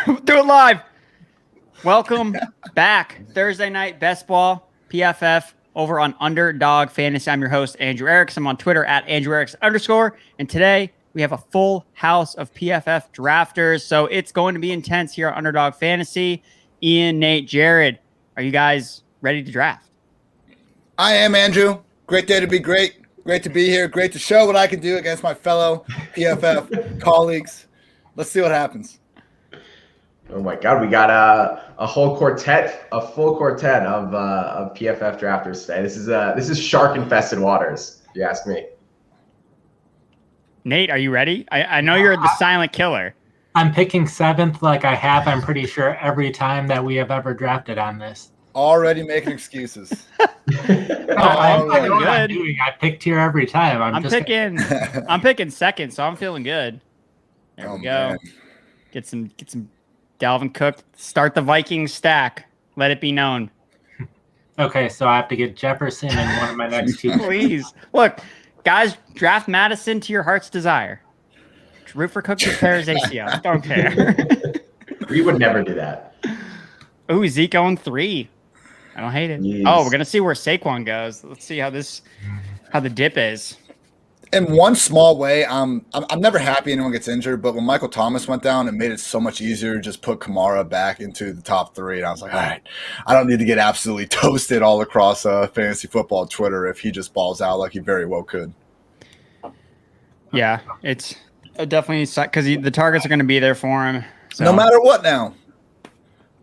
Do it live. Welcome back. Thursday night best ball PFF over on Underdog Fantasy. I'm your host, Andrew Eriks. I'm on Twitter at @AndrewEriks_. And today we have a full house of PFF drafters. So it's going to be intense here on Underdog Fantasy. Ian, Nate, Jared, are you guys ready to draft? I am, Andrew. Great day to be great. Great to be here. Great to show what I can do against my fellow PFF colleagues. Let's see what happens. Oh my God, we got a whole quartet, a full quartet of PFF drafters today. This is shark infested waters, if you ask me. Nate, are you ready? I know you're the silent killer. I'm picking 7th like I have, I'm pretty sure, every time that we have ever drafted on this. Already making excuses. I know what I'm doing. I picked here every time. I'm picking second, so I'm feeling good. There we go. Man. Get some Dalvin Cook. Start the Vikings stack. Let it be known. Okay, so I have to get Jefferson in one of my next two. Please. Look, guys, draft Madison to your heart's desire. Root for Cook to tear his ACL. Don't care. We would never do that. Ooh, Zeke going 3. I don't hate it. Jeez. Oh, we're gonna see where Saquon goes. Let's see how the dip is. In one small way, I'm never happy anyone gets injured, but when Michael Thomas went down, it made it so much easier to just put Kamara back into the top 3. And I was like, all right, I don't need to get absolutely toasted all across fantasy football Twitter if he just balls out like he very well could. Yeah, it's definitely because the targets are going to be there for him. So. No matter what now.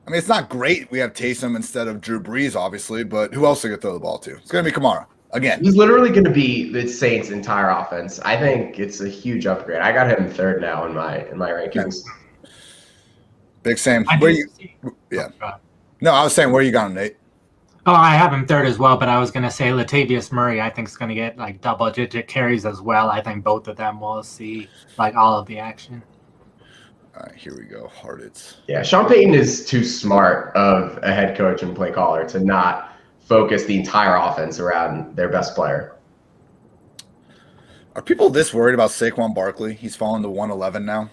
I mean, it's not great we have Taysom instead of Drew Brees, obviously, but who else are going to throw the ball to? It's going to be Kamara. Again, he's literally going to be the Saints' entire offense. I think it's a huge upgrade. I got him 3rd now in my rankings. Big Sam. Yeah. No, I was saying where you got him, Nate. Oh, I have him 3rd as well, but I was going to say Latavius Murray. I think is going to get like double-digit carries as well. I think both of them will see like all of the action. All right, here we go. Hardits. Yeah, Sean Payton is too smart of a head coach and play caller to not focus the entire offense around their best player. Are people this worried about Saquon Barkley? He's fallen to 111 now.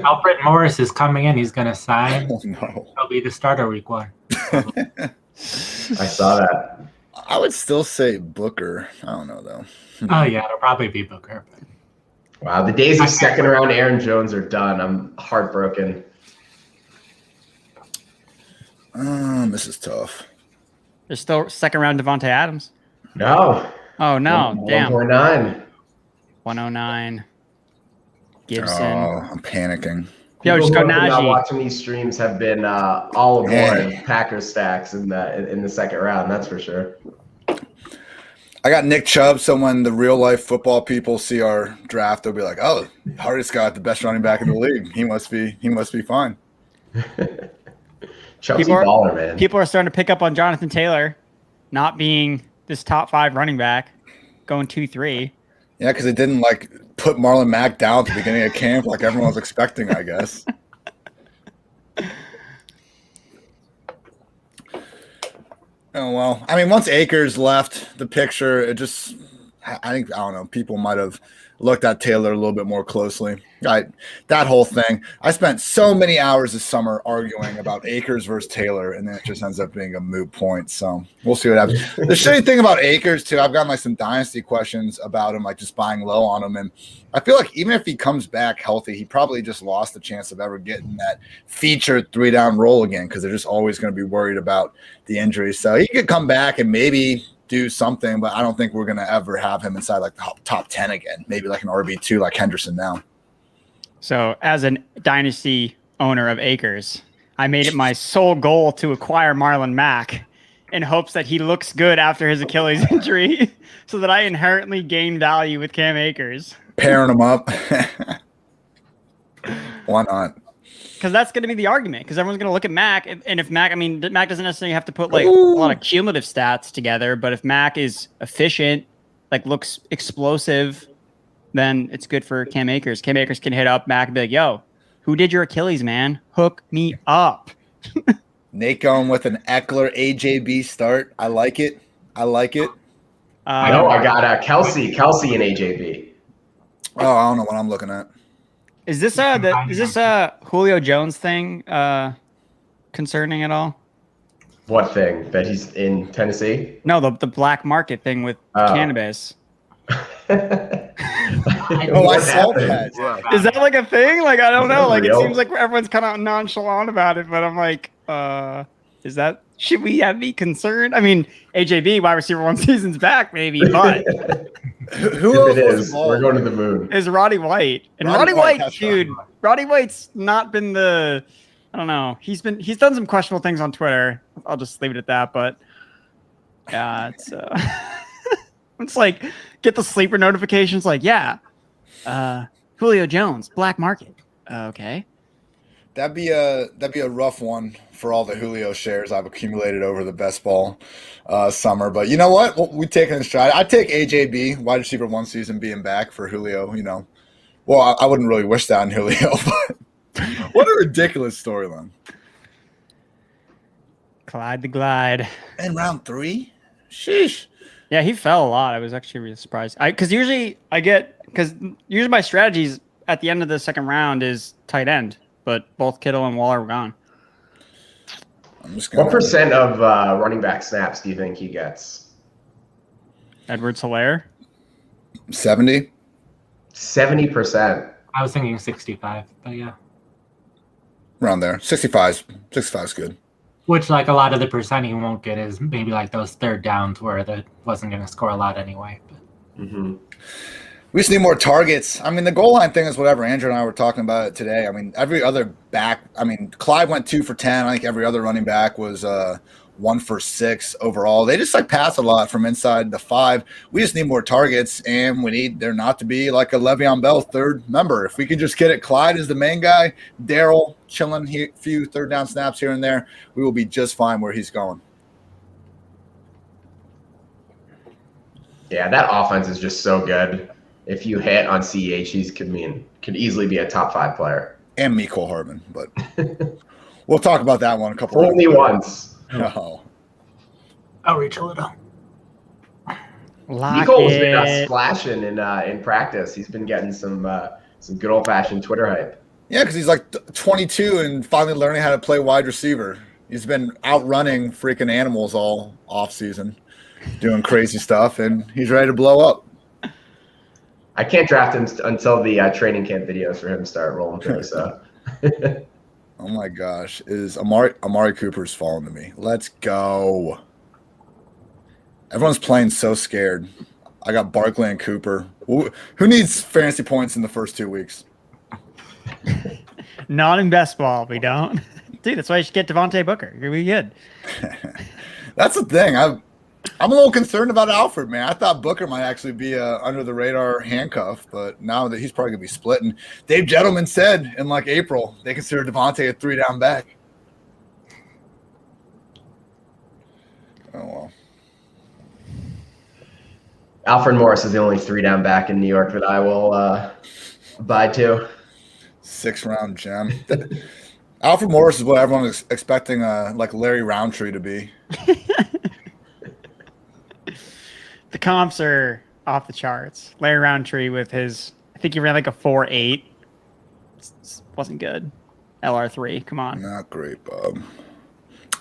Alfred Morris is coming in. He's going to sign. Oh, no. He'll be the starter week 1. I saw that. I would still say Booker. I don't know, though. Oh, yeah, it'll probably be Booker. Wow, the days of second-round Aaron Jones are done. I'm heartbroken. This is tough. There's still second-round Devontae Adams. No. Oh, no. Damn. 109. 109. Gibson. Oh, I'm panicking. Yo, just go Najee. Watching these streams have been all aboard Packers stacks in the second round. That's for sure. I got Nick Chubb, so when the real-life football people see our draft, they'll be like, oh, Hardest got the best running back in the league. He must be fine. Chubb's a baller, man. People are starting to pick up on Jonathan Taylor not being this top 5 running back, going 2-3. Yeah, because it didn't, put Marlon Mack down at the beginning of camp like everyone was expecting, I guess. Oh, well, I mean, once Akers left the picture, I don't know, people might have looked at Taylor a little bit more closely. That whole thing. I spent so many hours this summer arguing about Akers versus Taylor, and then it just ends up being a moot point. So we'll see what happens. The shitty thing about Akers, too, I've got some dynasty questions about him, just buying low on him. And I feel like even if he comes back healthy, he probably just lost the chance of ever getting that featured 3-down role again because they're just always going to be worried about the injury. So he could come back and maybe do something, but I don't think we're going to ever have him inside the top 10 again. Maybe an RB2 like Henderson now. So as a dynasty owner of Akers, I made it my sole goal to acquire Marlon Mack in hopes that he looks good after his Achilles injury so that I inherently gain value with Cam Akers. Pairing them up. Why not? Because that's going to be the argument. Because everyone's going to look at Mack, and if Mack, Mack doesn't necessarily have to put a lot of cumulative stats together, but if Mack is efficient, looks explosive, then it's good for Cam Akers. Cam Akers can hit up Mack and be like, yo, who did your Achilles, man? Hook me up. Nate going with an Eckler AJB start. I like it. No, I got Kelsey and AJB. Oh, I don't know what I'm looking at. Is this Julio Jones thing concerning at all? What thing? That he's in Tennessee? No, the black market thing with cannabis. I saw that. Yeah. Is that like a thing? Like, I don't know. Like, real? it seems like everyone's kind of nonchalant about it, but I'm like, should we be concerned? I mean, AJB, wide receiver 1 season's back, maybe, but Who else If it was is, involved? we're going to the moon. is Roddy White. And Roddy Roddy White, White, that's dude, right. Roddy White's not been I don't know. He's done some questionable things on Twitter. I'll just leave it at that, but yeah, it's it's like get the sleeper notifications like, Julio Jones, black market. Okay. That'd be a rough one for all the Julio shares I've accumulated over the best ball summer. But you know what? We take it in stride. I'd take AJB, wide receiver 1 season, being back for Julio. Well, I wouldn't really wish that on Julio, but what a ridiculous storyline. Clyde the Glide. In round 3? Sheesh. Yeah, he fell a lot. I was actually really surprised. Because usually my strategies at the end of the second round is tight end, but both Kittle and Waller were gone. I'm just gonna, What percent of running back snaps do you think he gets? Edwards-Helaire? 70? 70%. I was thinking 65, but yeah. Around there. 65 is good. Which, like, a lot of the percent he won't get is maybe like those third downs where that wasn't going to score a lot anyway. But. Mm-hmm. We just need more targets. I mean, the goal line thing is whatever. Andrew and I were talking about it today. I mean, every other back. I mean, Clyde went 2 for 10. I think every other running back was 1 for 6 overall. They just pass a lot from inside the 5. We just need more targets, and we need there not to be like a Le'Veon Bell third member. If we could just get it, Clyde is the main guy. Darrell chilling a few third down snaps here and there. We will be just fine where he's going. Yeah, that offense is just so good. If you hit on CEH, he could easily be a top 5 player. And Mecole Hardman, but we'll talk about that one a couple. Only once. Oh. I'll reach a little. Mecole has been splashing in practice. He's been getting some good old fashioned Twitter hype. Yeah, because he's like 22 and finally learning how to play wide receiver. He's been outrunning freaking animals all off season, doing crazy stuff, and he's ready to blow up. I can't draft him until the training camp videos for him start rolling through. So, oh my gosh, is Amari Cooper's falling to me? Let's go. Everyone's playing so scared. I got Barkley and Cooper. Who needs fantasy points in the first 2 weeks? Not in best ball, we don't. Dude, that's why you should get Devontae Booker. You're be good. That's the thing. I'm a little concerned about Alfred, man. I thought Booker might actually be under the radar handcuff, but now that he's probably gonna be splitting. Dave Gettleman said in like April they consider Devontae a 3-down back. Oh well. Alfred Morris is the only 3-down back in New York that I will abide to. 6th-round gem. Alfred Morris is what everyone is expecting like Larry Roundtree to be. The comps are off the charts. Larry Roundtree with I think he ran like a 4.8. Wasn't good. LR3, come on. Not great, Bob.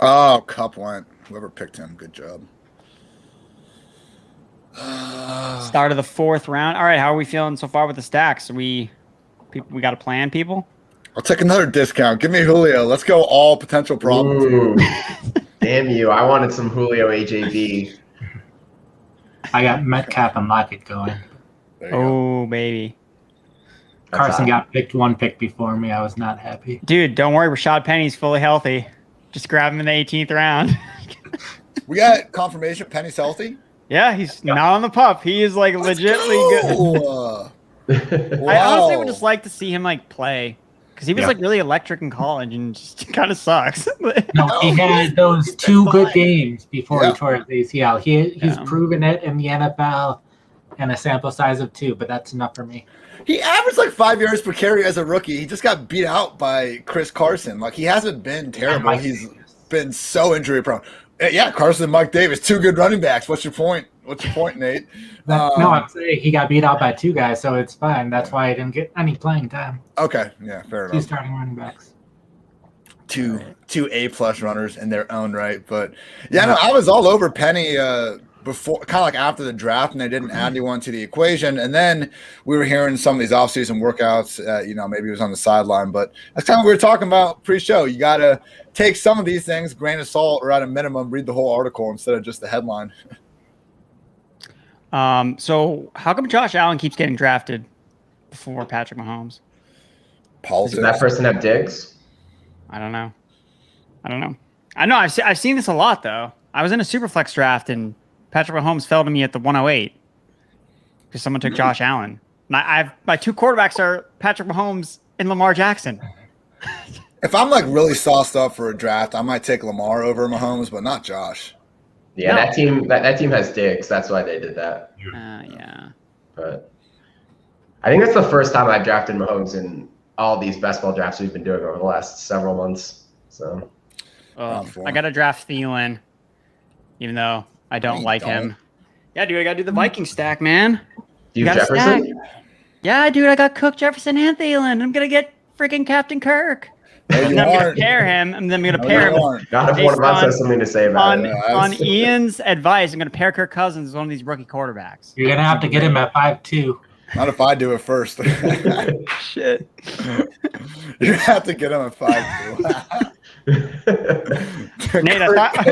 Oh, Cup went. Whoever picked him, good job. Start of the 4th round. All right, how are we feeling so far with the stacks? We got a plan, people? I'll take another discount. Give me Julio. Let's go all potential problems. Ooh. Damn you. I wanted some Julio AJB. I got Metcalf and Lockett going. Oh, baby. Carson got picked 1 pick before me. I was not happy. Dude, don't worry. Rashad Penny's fully healthy. Just grab him in the 18th round. We got confirmation Penny's healthy. Yeah, he's not on the pup. He is like legitimately good. Wow. I honestly would just like to see him like play because he was like really electric in college and just kind of sucks. No, he had those 2 good games before he tore his ACL. He's proven it in the NFL and a sample size of 2, but that's enough for me. He averaged like 5 yards per carry as a rookie. He just got beat out by Chris Carson. Like he hasn't been terrible. He's been so injury prone. Yeah, Carson and Mike Davis, 2 good running backs. What's your point? Nate? No, I'm saying he got beat out by 2 guys, so it's fine. That's why I didn't get any playing time. Okay, yeah, fair 2 enough. starting running backs. Two A+ runners in their own right, but yeah, no, I was all over Penny before, kind of like after the draft, and they didn't add anyone to the equation, and then we were hearing some of these offseason workouts. Maybe it was on the sideline, but that's kind of what we were talking about pre-show. You got to take some of these things, grain of salt, or at a minimum, read the whole article instead of just the headline. So how come Josh Allen keeps getting drafted before Patrick Mahomes? Politics. Does that person have Diggs? I don't know. I know I've seen this a lot though. I was in a Superflex draft and Patrick Mahomes fell to me at the 108 because someone took Josh Allen. And my 2 quarterbacks are Patrick Mahomes and Lamar Jackson. If I'm like really sauced up for a draft, I might take Lamar over Mahomes, but not Josh. Yeah, No. that team has Diggs. That's why they did that. Yeah. But I think that's the first time I've drafted Mahomes in all these best ball drafts we've been doing over the last several months. So I got to draft Thielen, even though I don't like him. Yeah, dude, I got to do the Viking stack, man. Do you have Jefferson? Yeah, dude, I got Cook, Jefferson, and Thielen. I'm going to get freaking Captain Kirk. No, And you I'm going aren't. to pair him. And then I'm going to No, pair you him. aren't. Not if one of us has something to say about it. On Ian's advice, I'm going to pair Kirk Cousins with one of these rookie quarterbacks. You're going to have to get him at 5'2". Not if I do it first. Shit. You have to get him at 5'2". Nate, I thought...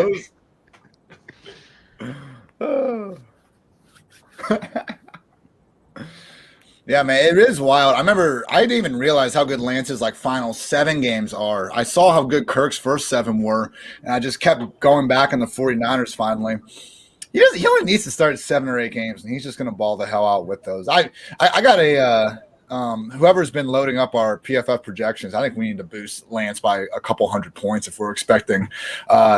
Yeah, man, it is wild. I remember I didn't even realize how good Lance's like final 7 games are. I saw how good Kirk's first 7 were, and I just kept going back on the 49ers finally. He only needs to start 7 or 8 games, and he's just going to ball the hell out with those. I got a whoever's been loading up our PFF projections, I think we need to boost Lance by a couple hundred points if we're expecting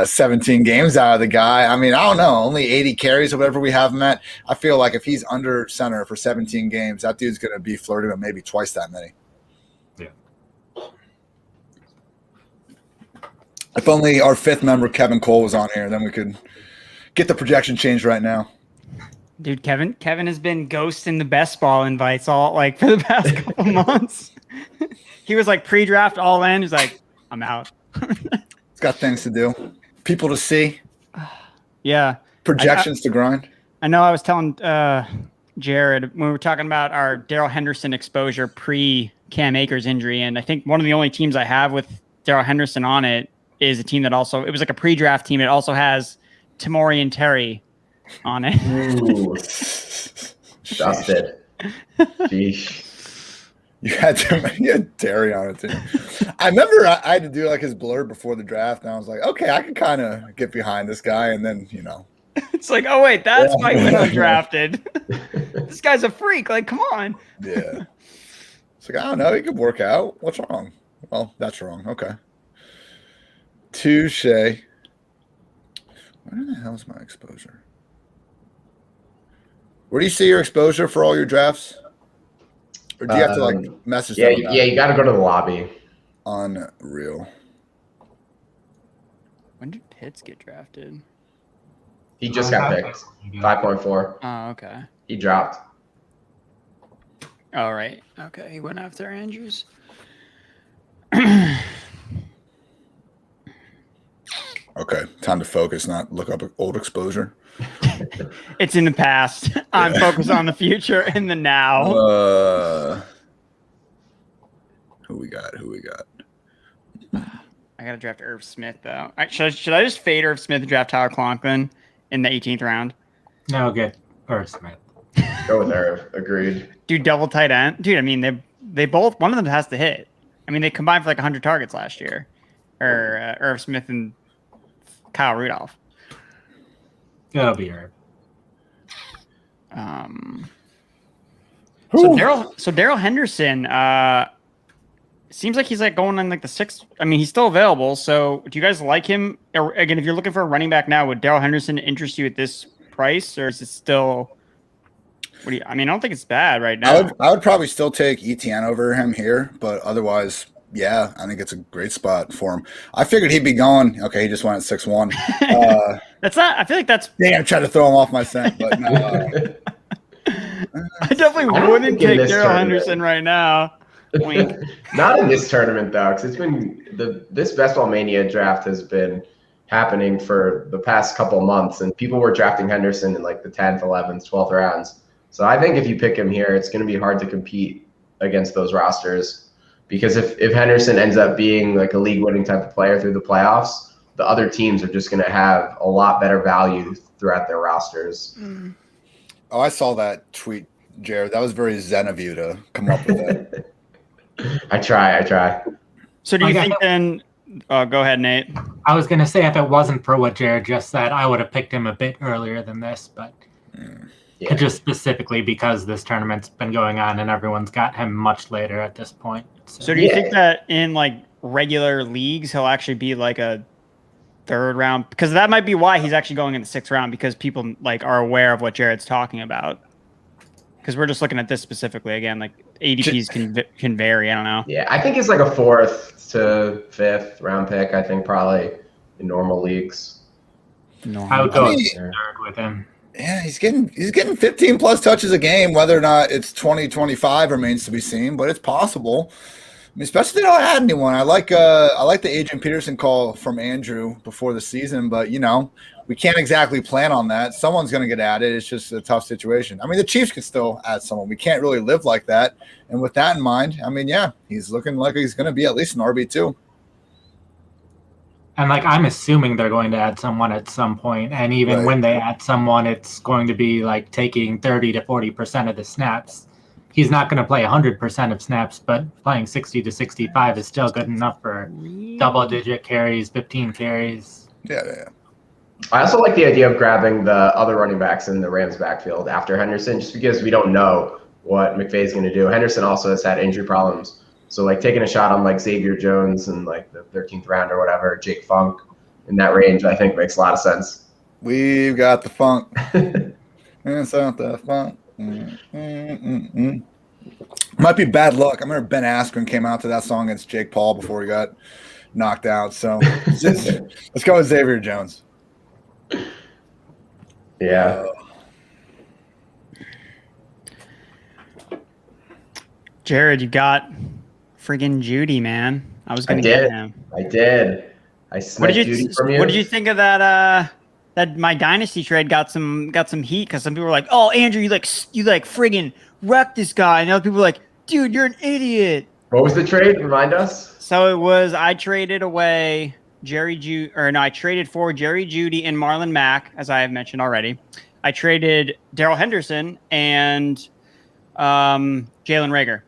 17 games out of the guy. I mean, I don't know, only 80 carries or whatever we have him at. I feel like if he's under center for 17 games, that dude's going to be flirting with maybe twice that many. Yeah. If only our 5th member, Kevin Cole, was on here, then we could get the projection changed right now. Dude, Kevin has been ghosting the best ball invites all like for the past couple months. He was like pre-draft all in. He's like, I'm out. It's got things to do, people to see, Yeah. projections to grind. I know I was telling Jared when we were talking about our Darrell Henderson exposure pre-Cam Akers injury, and I think one of the only teams I have with Darrell Henderson on it is a team that also, it was like a pre-draft team. It also has Tamori and Terry on it. Ooh. Dusted. Sheesh. You had Terry on it too. I remember I had to do like his blur before the draft, and I was like, okay, I can kind of get behind this guy, and then It's like, oh wait, that's why he was drafted. This guy's a freak. Like, come on. Yeah. It's like, I don't know, he could work out. What's wrong? Well, that's wrong. Okay. Touche. Where the hell is my exposure? Where do you see your exposure for all your drafts? Or do you have to like message them? Yeah, you got to go to the lobby. Unreal. When did Pitts get drafted? He just got picked. 5.4. Oh, okay. He dropped. All right. Okay, he went after Andrews. Okay, time to focus, not look up old exposure. It's in the past. I'm focused on the future and the now. Who we got? I gotta draft Irv Smith though. All right, should I just fade Irv Smith and draft Tyler Conklin in the 18th round? No, good. Irv Smith. Go with Irv. Agreed. Do double tight end, dude. I mean, they both. One of them has to hit. I mean, they combined for like 100 targets last year, or Irv Smith and Kyle Rudolph. It'll be Irv. So Darrell Henderson seems like he's like going on like the 6th. I mean, he's still available. So do you guys like him? Or, again, if you're looking for a running back now, would Darrell Henderson interest you at this price, or is it still? I mean, I don't think it's bad right now. I would probably still take ETN over him here, but otherwise, Yeah, I think it's a great spot for him. I figured he'd be going. Okay, he just went at 6'1". That's not. I feel like that's. Damn, tried to throw him off my scent, but no. I definitely wouldn't take Daryl Henderson right now. Wink. Not in this tournament though, because it's been this Best Ball Mania draft has been happening for the past couple months, and people were drafting Henderson in like the 10th, 11th, 12th rounds. So I think if you pick him here, it's going to be hard to compete against those rosters. Because if Henderson ends up being like a league-winning type of player through the playoffs, the other teams are just going to have a lot better value throughout their rosters. Oh, I saw that tweet, Jared. That was very zen of you to come up with that. I try. So do you think then – go ahead, Nate. I was going to say if it wasn't for what Jared just said, I would have picked him a bit earlier than this, but just specifically because this tournament's been going on and everyone's got him much later at this point. So do you think that in like regular leagues he'll actually be like a third round? Because that might be why he's actually going in the 6th round, because people like are aware of what Jared's talking about. Because we're just looking at this specifically again, like ADPs can vary. I don't know. Yeah, I think it's like a 4th to 5th round pick. I think probably in normal leagues. I would go third with him. Yeah, he's getting 15 plus touches a game. Whether or not it's 20-25 remains to be seen, but it's possible. I mean, especially if they don't add anyone. I like the Adrian Peterson call from Andrew before the season, but we can't exactly plan on that. Someone's going to get added. It's just a tough situation. I mean, the Chiefs could still add someone. We can't really live like that. And with that in mind, I mean, yeah, he's looking like he's going to be at least an RB2. And like I'm assuming they're going to add someone at some point, and even when they add someone, it's going to be like taking 30 to 40% of the snaps. He's not going to play 100% of snaps, but playing 60 to 65 is still good enough for double-digit carries, 15 carries. Yeah. I also like the idea of grabbing the other running backs in the Rams backfield after Henderson, just because we don't know what McVay's going to do. Henderson also has had injury problems. So, like, taking a shot on, like, Xavier Jones in, like, the 13th round or whatever, Jake Funk in that range, I think makes a lot of sense. We've got the funk. It's not the funk. Might be bad luck. I remember Ben Askren came out to that song against Jake Paul before he got knocked out. So, let's go with Xavier Jones. Yeah. Jared, you got friggin' Judy, man. I was going to get him. I did. I sniped Judy from you. What did you think of that? That my Dynasty trade got some heat because some people were like, "Oh, Andrew, you friggin' wrecked this guy," and other people were like, "Dude, you're an idiot." What was the trade? Remind us. So it was I traded away I traded for Jerry Jeudy and Marlon Mack, as I have mentioned already. I traded Darrell Henderson and Jalen Reagor.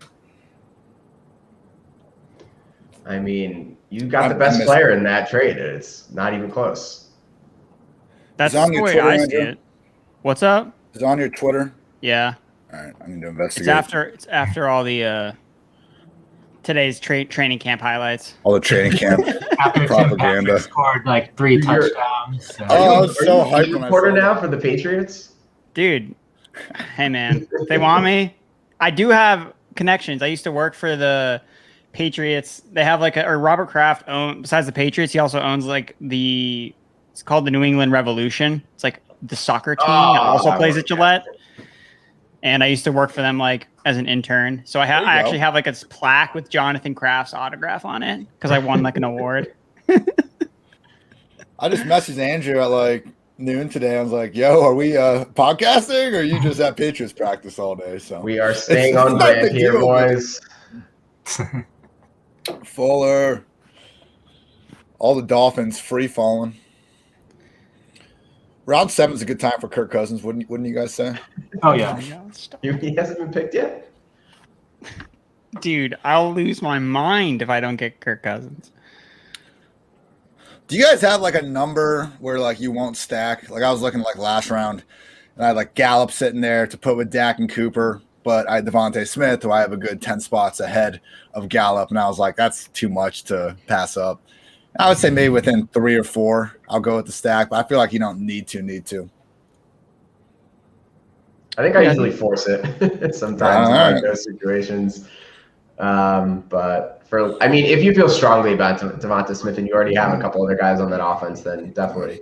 I mean, you got the best player in that trade. It's not even close. That's the way I see it. What's up? Is it on your Twitter? Yeah. All right, I need to investigate. It's after all the today's training camp highlights. All the training camp propaganda. Scored like 3 touchdowns. So. I was so hyped. Are you reporter now for the Patriots? Dude, hey man, if they want me, I do have connections. I used to work for the Patriots. They have Robert Kraft besides the Patriots, he also owns it's called the New England Revolution. It's like the soccer team that also plays at Gillette. And I used to work for them as an intern. So I actually have a plaque with Jonathan Kraft's autograph on it because I won an award. I just messaged Andrew at noon today. I was like, "Yo, are we podcasting, or are you just at Patriots practice all day?" So we are staying on brand here, boys. Fuller, all the Dolphins free falling. Round 7 is a good time for Kirk Cousins, wouldn't you guys say? Oh yeah, he hasn't been picked yet. Dude, I'll lose my mind if I don't get Kirk Cousins. Do you guys have a number where you won't stack? I was looking last round, and I had Gallup sitting there to put with Dak and Cooper, but I had Devontae Smith, who I have a good 10 spots ahead of Gallup, and I was like, that's too much to pass up. I would say maybe within 3 or 4, I'll go with the stack, but I feel like you don't need to. I think I usually force it sometimes in those situations. But I mean, if you feel strongly about Devonta Smith and you already have a couple other guys on that offense, then definitely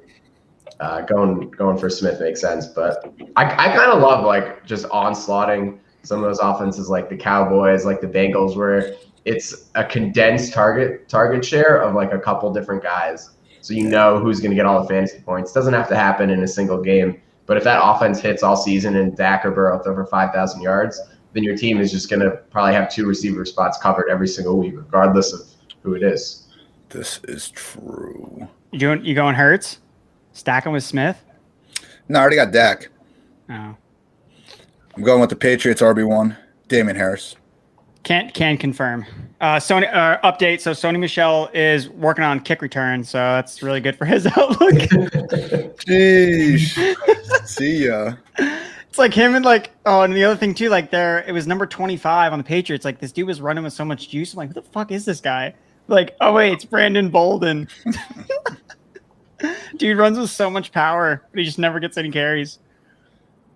going for Smith makes sense. But I kind of love like just onslaughting some of those offenses like the Cowboys, like the Bengals, where it's a condensed target share of like a couple different guys. So you know who's going to get all the fantasy points. It doesn't have to happen in a single game. But if that offense hits all season and Dak or Burrow with over 5,000 yards, then your team is just going to probably have 2 receiver spots covered every single week, regardless of who it is. This is true. You going Hurts? Stacking with Smith? No, I already got Dak. Oh. I'm going with the Patriots RB1, Damian Harris. Can confirm. Sony update. So Sony Michel is working on kick return, so that's really good for his outlook. Jeez. See ya. It's like him and like and the other thing too, like it was number 25 on the Patriots. Like this dude was running with so much juice. I'm like, who the fuck is this guy? Like, oh wait, it's Brandon Bolden. Dude runs with so much power, but he just never gets any carries.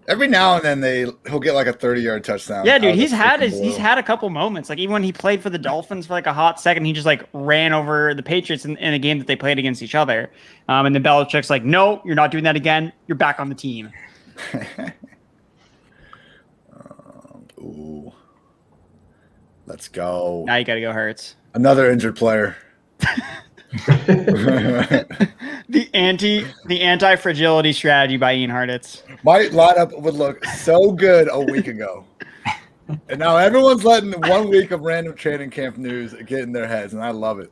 Every now and then he'll get like a 30-yard touchdown. Yeah, dude, he's had a couple moments. Like even when he played for the Dolphins for like a hot second, he just like ran over the Patriots in a game that they played against each other. And then Belichick's like, no, you're not doing that again. You're back on the team. Ooh. Let's go. Now you got to go Hurts. Another injured player. The anti-fragility strategy by Ian Hartitz. My lineup would look so good a week ago. And now everyone's letting 1 week of random training camp news get in their heads, and I love it.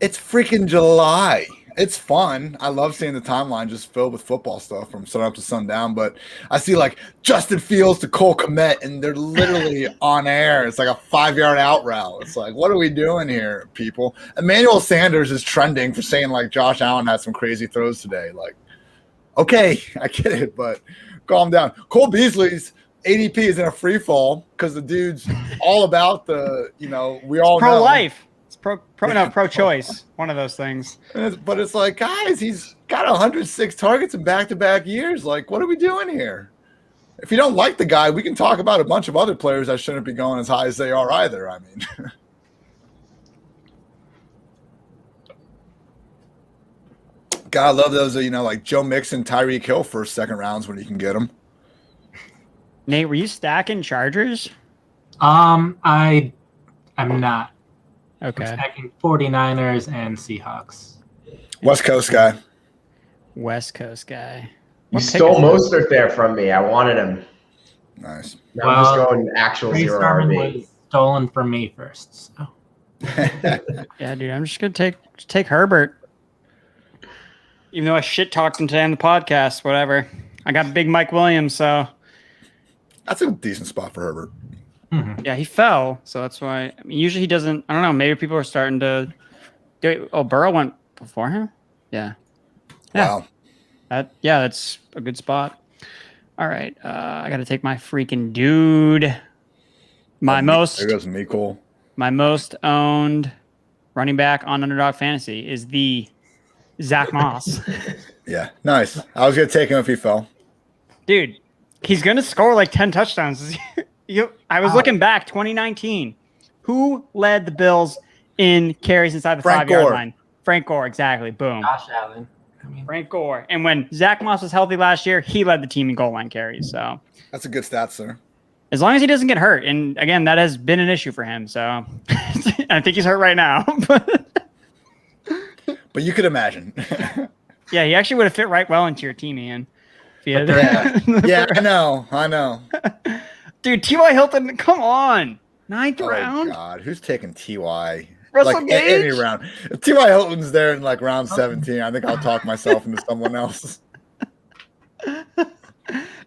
It's freaking July. It's fun. I love seeing the timeline just filled with football stuff from sun up to sundown. But I see like Justin Fields to Cole Kmet, and they're literally on air. It's like a 5-yard out route. It's like, what are we doing here, people? Emmanuel Sanders is trending for saying like Josh Allen had some crazy throws today. Like, okay, I get it, but calm down. Cole Beasley's ADP is in a free fall because the dude's all about the, we all know. Pro-life. Pro-choice, one of those things. But it's like, guys, he's got 106 targets in back-to-back years. Like, what are we doing here? If you don't like the guy, we can talk about a bunch of other players that shouldn't be going as high as they are either. I mean, God, I love those, like Joe Mixon, Tyreek Hill first, second rounds when you can get them. Nate, were you stacking Chargers? I'm not. Okay. I'm stacking 49ers and Seahawks. West Coast guy. You stole Mostert there from me. I wanted him. Nice. Now I'm just going actual zero RB. Was stolen from me first. So. Yeah, dude, I'm just gonna take Herbert. Even though I shit talked him today on the podcast, whatever. I got big Mike Williams, so that's a decent spot for Herbert. Mm-hmm. Yeah, he fell, so that's why. I mean, usually he doesn't. I don't know. Maybe people are starting to do it. Oh, Burrow went before him. Yeah. Wow. That's a good spot. All right, I got to take my freaking dude. There goes Mecole. My most owned running back on Underdog Fantasy is the Zach Moss. Yeah, nice. I was gonna take him if he fell. Dude, he's gonna score like 10 touchdowns. I was looking back, 2019. Who led the Bills in carries inside the 5-yard line? Frank Gore, exactly. Boom. Josh Allen. Frank Gore. And when Zach Moss was healthy last year, he led the team in goal line carries. So that's a good stat, sir. As long as he doesn't get hurt. And again, that has been an issue for him. So I think he's hurt right now. But you could imagine. Yeah, he actually would have fit right well into your team, Ian. Yeah, I know. Dude, T.Y. Hilton, come on. 9th round? Oh, God. Who's taking T.Y.? Russell Gage? Any round. If T.Y. Hilton's there in like round 17, I think I'll talk myself into someone else.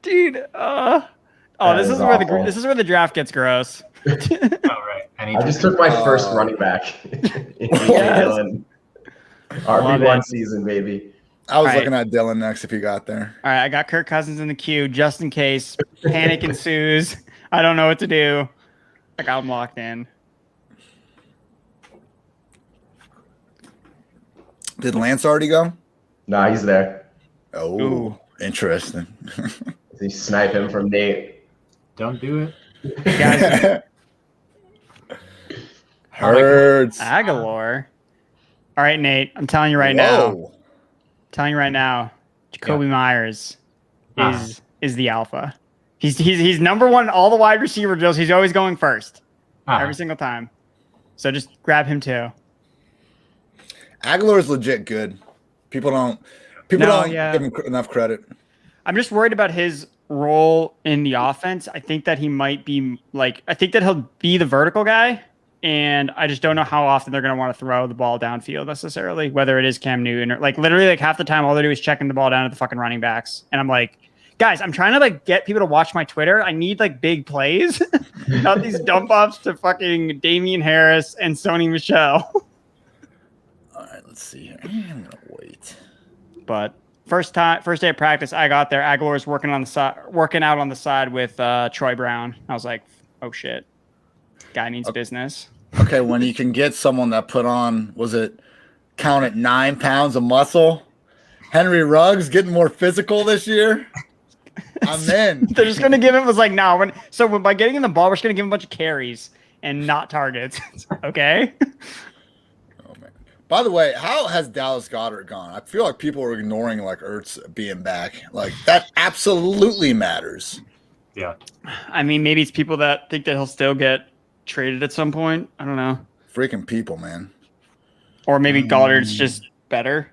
Dude, this is where the draft gets gross. All right. I just took my first running back in Dylan. RB1 season, baby. I was looking at Dylan next if he got there. All right, I got Kirk Cousins in the queue just in case panic ensues. I don't know what to do. Like I'm locked in. Did Lance already go? Nah, he's there. Oh, interesting. You snipe him from Nate. Don't do it. Guys, Hurts. Aguilar. All right, Nate. I'm telling you right now. Whoa. Telling you right now. Jacoby Myers is the alpha. He's number one in all the wide receiver drills. He's always going first every single time. So just grab him too. Aguilar is legit good. People don't give him enough credit. I'm just worried about his role in the offense. I think that he might be I think that he'll be the vertical guy. And I just don't know how often they're going to want to throw the ball downfield necessarily, whether it is Cam Newton or literally half the time, all they do is checking the ball down to the fucking running backs. And I'm like, guys, I'm trying to get people to watch my Twitter. I need big plays, not these dump offs to fucking Damian Harris and Sony Michel. All right, let's see here. I'm going to wait. But first day of practice, I got there. Aguilar's working out on the side with Troy Brown. I was like, oh shit. Guy needs business. Okay, when you can get someone that put on, count at 9 pounds of muscle? Henry Ruggs getting more physical this year? I'm in. They're just going to give him, by getting him the ball, we're just going to give him a bunch of carries and not targets. Okay? Oh, man. By the way, how has Dallas Goedert gone? I feel like people are ignoring Ertz being back. That absolutely matters. Yeah. I mean, maybe it's people that think that he'll still get traded at some point. I don't know. Freaking people, man. Or maybe Goddard's just better.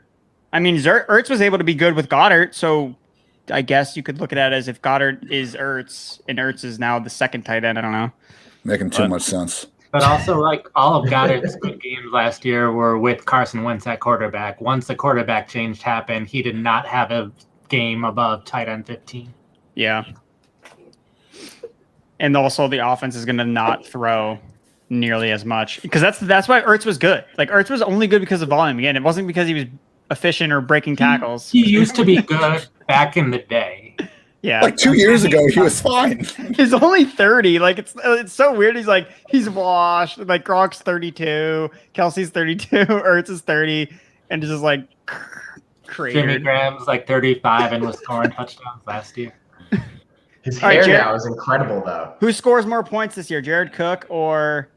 I mean, Ertz was able to be good with Goddard, so I guess you could look at it as if Goddard is Ertz, and Ertz is now the second tight end. I don't know. Making too much sense. But also, all of Goddard's good games last year were with Carson Wentz at quarterback. Once the quarterback change happened, he did not have a game above tight end 15. Yeah. And also the offense is going to not throw nearly as much because that's why Ertz was good. Ertz was only good because of volume. Again, it wasn't because he was efficient or breaking tackles. He used to be good back in the day. Yeah. 2 years ago, he was fine. He's only 30. It's so weird. He's washed. Gronk's 32, Kelsey's 32, Ertz is 30, and it's just crazy. Jimmy Graham's 35 and was scoring touchdowns last year. His hair now is incredible, though. Who scores more points this year, Jared Cook or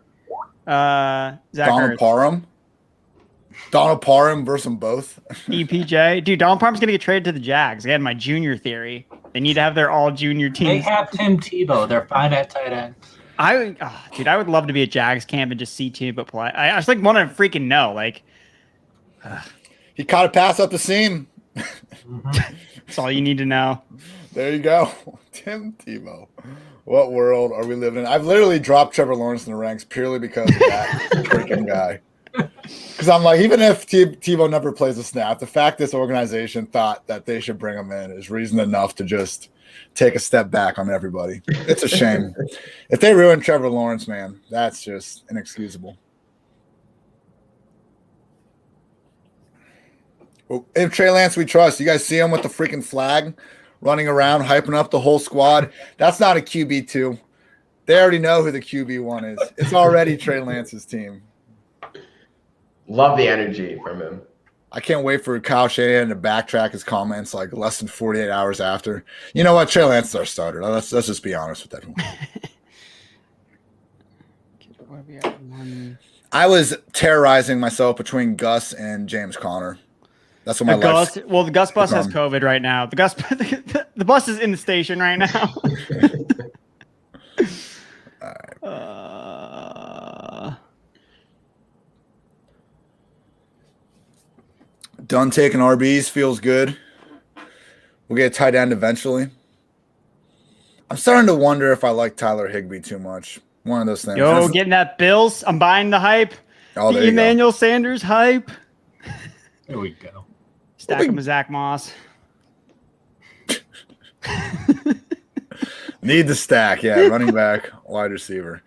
Zach Donald Ertz? Parham? Donald Parham versus them both. EPJ? Dude, Donald Parham's going to get traded to the Jags. Again, my junior theory. They need to have their all-junior team. They have Tim Tebow. They're fine at tight end. I would love to be at Jags camp and just see Tebow play. I just want to freaking know. He caught a pass up the seam. That's all you need to know. There you go. Tim Tebow. What world are we living in? I've literally dropped Trevor Lawrence in the ranks purely because of that freaking guy. Because I'm even if Tebow never plays a snap, the fact this organization thought that they should bring him in is reason enough to just take a step back on everybody. It's a shame. If they ruin Trevor Lawrence, man, that's just inexcusable. Well, if Trey Lance we trust, you guys see him with the freaking flag running around, hyping up the whole squad. That's not a QB2. They already know who the QB1 is. It's already Trey Lance's team. Love the energy from him. I can't wait for Kyle Shanahan to backtrack his comments less than 48 hours after. You know what? Trey Lance is our starter. Let's just be honest with everyone. I was terrorizing myself between Gus and James Conner. That's what my life. The Gus bus has COVID right now. The bus is in the station right now. All right. Done taking RBs feels good. We'll get a tight end eventually. I'm starting to wonder if I like Tyler Higbee too much. One of those things. Yo, getting that Bills. I'm buying the hype. Oh, there the you go. Emmanuel Sanders hype. There we go. Stack him with Zach Moss. Need the stack, yeah. Running back, wide receiver.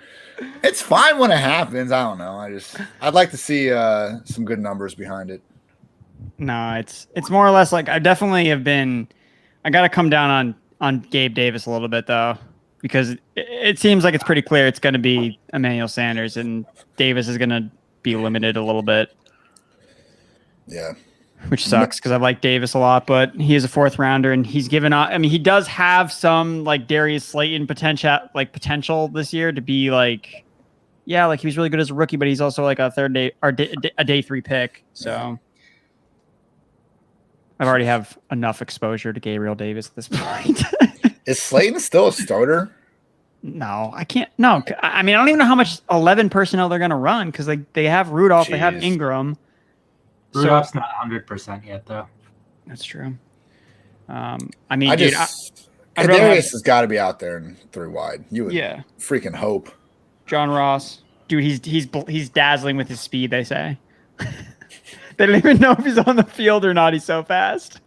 It's fine when it happens. I don't know. I'd like to see some good numbers behind it. No, it's more or less I definitely have been. I got to come down on Gabe Davis a little bit though, because it seems like it's pretty clear it's going to be Emmanuel Sanders and Davis is going to be limited a little bit. Yeah. which sucks because I like Davis a lot, but he is a 4th rounder and he's given up. I mean, he does have some like Darius Slayton potential this year to be like, yeah, like he was really good as a rookie, but he's also like a third day or a day 3 pick. So I've already have enough exposure to Gabriel Davis at this point. Is Slayton still a starter? No, I can't. No, I mean, I don't even know how much 11 personnel they're going to run because they have Rudolph, they have Ingram. Rudolph's not 100% yet, though. That's true. I mean, Kadarius has got to be out there in 3 wide. You would freaking hope. John Ross, dude, he's dazzling with his speed. They say they don't even know if he's on the field or not. He's so fast.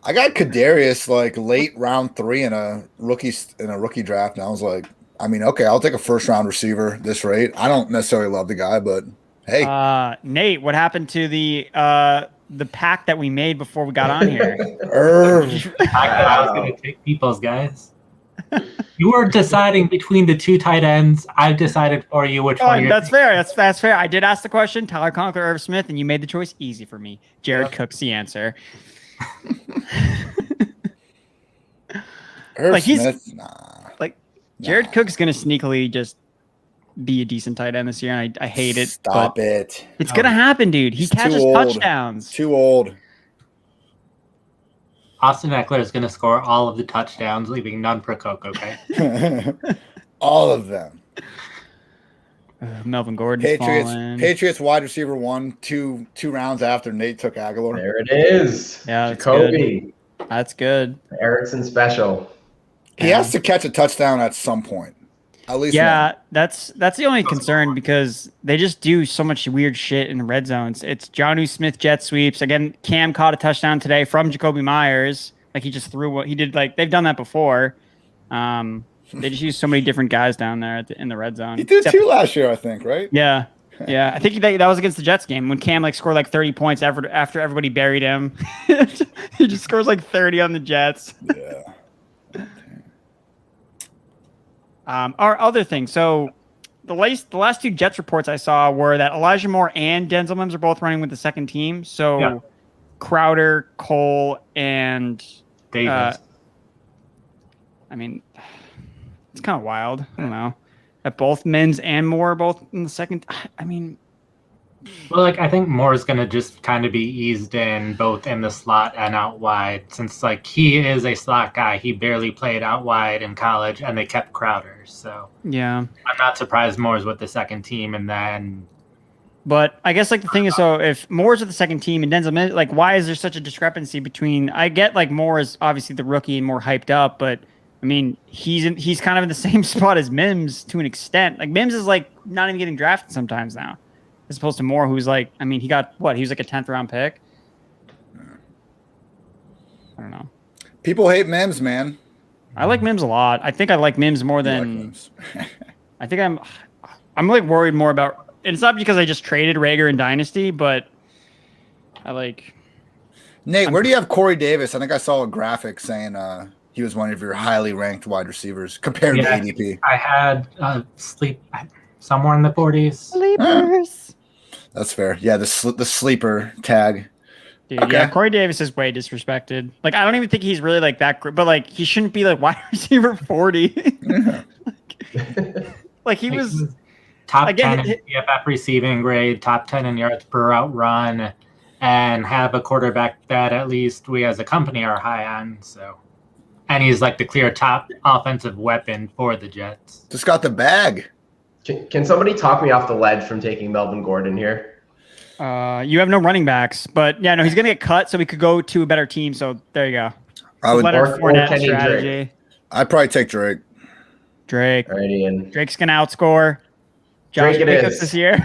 I got Kadarius like late round 3 in a rookie draft, and I was like, I mean, okay, I'll take a 1st round receiver this rate. I don't necessarily love the guy, but hey, Nate, what happened to the pack that we made before we got on here? I was going to take people's guys. You were deciding between the 2 tight ends. I've decided for you which one. That's fair. That's fair. I did ask the question, Tyler Conklin or Irv Smith, and you made the choice easy for me. Jared Cook's the answer. Jared Cook's gonna sneakily just be a decent tight end this year, and I hate it. Stop it! It's gonna happen, dude. He catches touchdowns. Too old. Austin Eckler is gonna score all of the touchdowns, leaving none for Cook. Okay. All of them. Melvin Gordon's fallen. Patriots wide receiver 1, 2 rounds after Nate took Aguilar. There it is. Yeah, Jacoby. That's good. Erickson special. He has to catch a touchdown at some point. At least one. that's the only concern because they just do so much weird shit in the red zones. It's Jonnu Smith jet sweeps. Again, Cam caught a touchdown today from Jacoby Myers. Like he just threw what he did. Like they've done that before. They just use so many different guys down there in the red zone. He did 2 last year, I think, right? Yeah. Yeah. I think that was against the Jets game when Cam like scored like 30 points after everybody buried him. He just scores like 30 on the Jets. Yeah. Our other thing. So the last 2 Jets reports I saw were that Elijah Moore and Denzel Mims are both running with the second team. So Crowder, Cole, and Davis. I mean, it's kind of wild. I don't know. That both Mims and Moore are both in the second. I mean, well, like I think Moore is going to just kind of be eased in both in the slot and out wide, since like he is a slot guy. He barely played out wide in college, and they kept Crowder. So yeah, I'm not surprised Moore's with the second team, and then. But I guess like the thing is, so if Moore's with the second team and Denzel Mims, like why is there such a discrepancy between? I get like Moore is obviously the rookie and more hyped up, but I mean he's kind of in the same spot as Mims to an extent. Like Mims is like not even getting drafted sometimes now. As opposed to Moore, who's like, I mean, he got what? He was like a 10th round pick. I don't know. People hate Mims, man. I like Mims a lot. I think I like Mims more than. I think I'm like worried more about. And it's not because I just traded Rager in Dynasty, but I like. Nate, where do you have Corey Davis? I think I saw a graphic saying he was one of your highly ranked wide receivers compared to ADP. I had somewhere in the 40s. Sleepers. That's fair. Yeah, the sleeper tag. Dude, yeah, Corey Davis is way disrespected. Like, I don't even think he's really like that great, but like he shouldn't be like wide receiver 40. like he was top 10 in PFF receiving grade, top 10 in yards per route run, and have a quarterback that at least we as a company are high on. So, and he's like the clear top offensive weapon for the Jets. Just got the bag. Can somebody talk me off the ledge from taking Melvin Gordon here? You have no running backs, but yeah, no, he's gonna get cut, so we could go to a better team. So there you go. I would. Leonard Fournette strategy. I'd probably take Drake. Alrighty, and Drake's gonna outscore Josh Jacobs this year.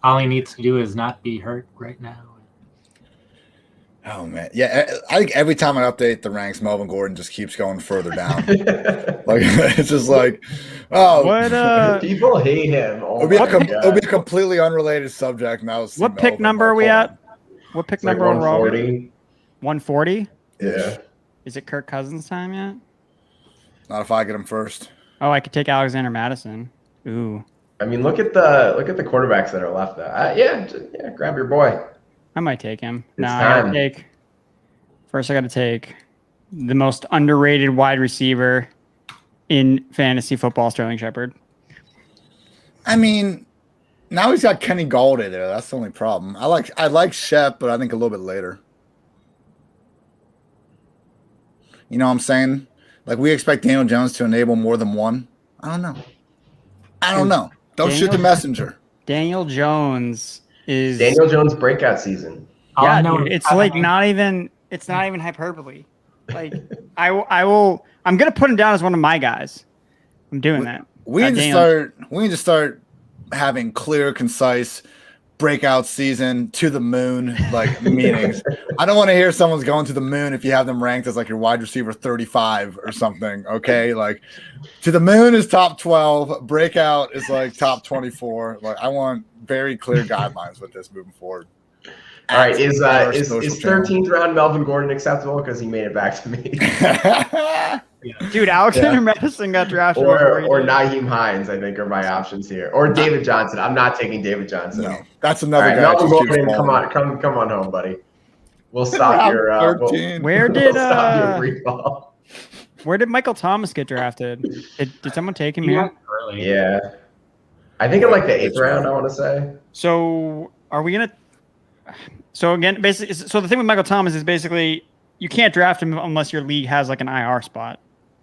All he needs to do is not be hurt right now. Oh man, yeah. I think every time I update the ranks, Melvin Gordon just keeps going further down. Like it's just like, what? People hate him. It'll be a completely unrelated subject. Now, what pick number are we at? What pick number are we? 140. Yeah. Is it Kirk Cousins time yet? Not if I get him first. Oh, I could take Alexander Madison. Ooh. I mean, look at the quarterbacks that are left. Yeah, grab your boy. I might take him. It's I gotta time. take. First, I gotta take the most underrated wide receiver in fantasy football, Sterling Shepard. I mean, now he's got Kenny Galladay there. That's the only problem. I like Shep, but I think a little bit later. You know what I'm saying? Like, we expect Daniel Jones to enable more than one. I don't know. Don't shoot the messenger. Daniel Jones is Daniel Jones breakout season. Yeah, dude, it's like not even hyperbole. Like I'm gonna put him down as one of my guys. I'm doing that. We need to start having clear, concise breakout season to the moon like meetings. I don't want to hear someone's going to the moon if you have them ranked as like your wide receiver 35 or something. Okay, like to the moon is top 12, breakout is like top 24. Like I want very clear guidelines with this moving forward. All right, is 13th round Melvin Gordon acceptable because he made it back to me? Dude, Alexander Madison got drafted. Or Naheem Hines, I think, are my options here. Or David Johnson. I'm not taking David Johnson. No, that's another guy. Melvin Gordon, come on home, buddy. We'll stop your. Where did stop your free ball. Where did Michael Thomas get drafted? Did someone take him here? Early. Yeah, I think in like the 8th round. I want to say. So are we gonna? So again, basically, so the thing with Michael Thomas is basically you can't draft him unless your league has like an IR spot,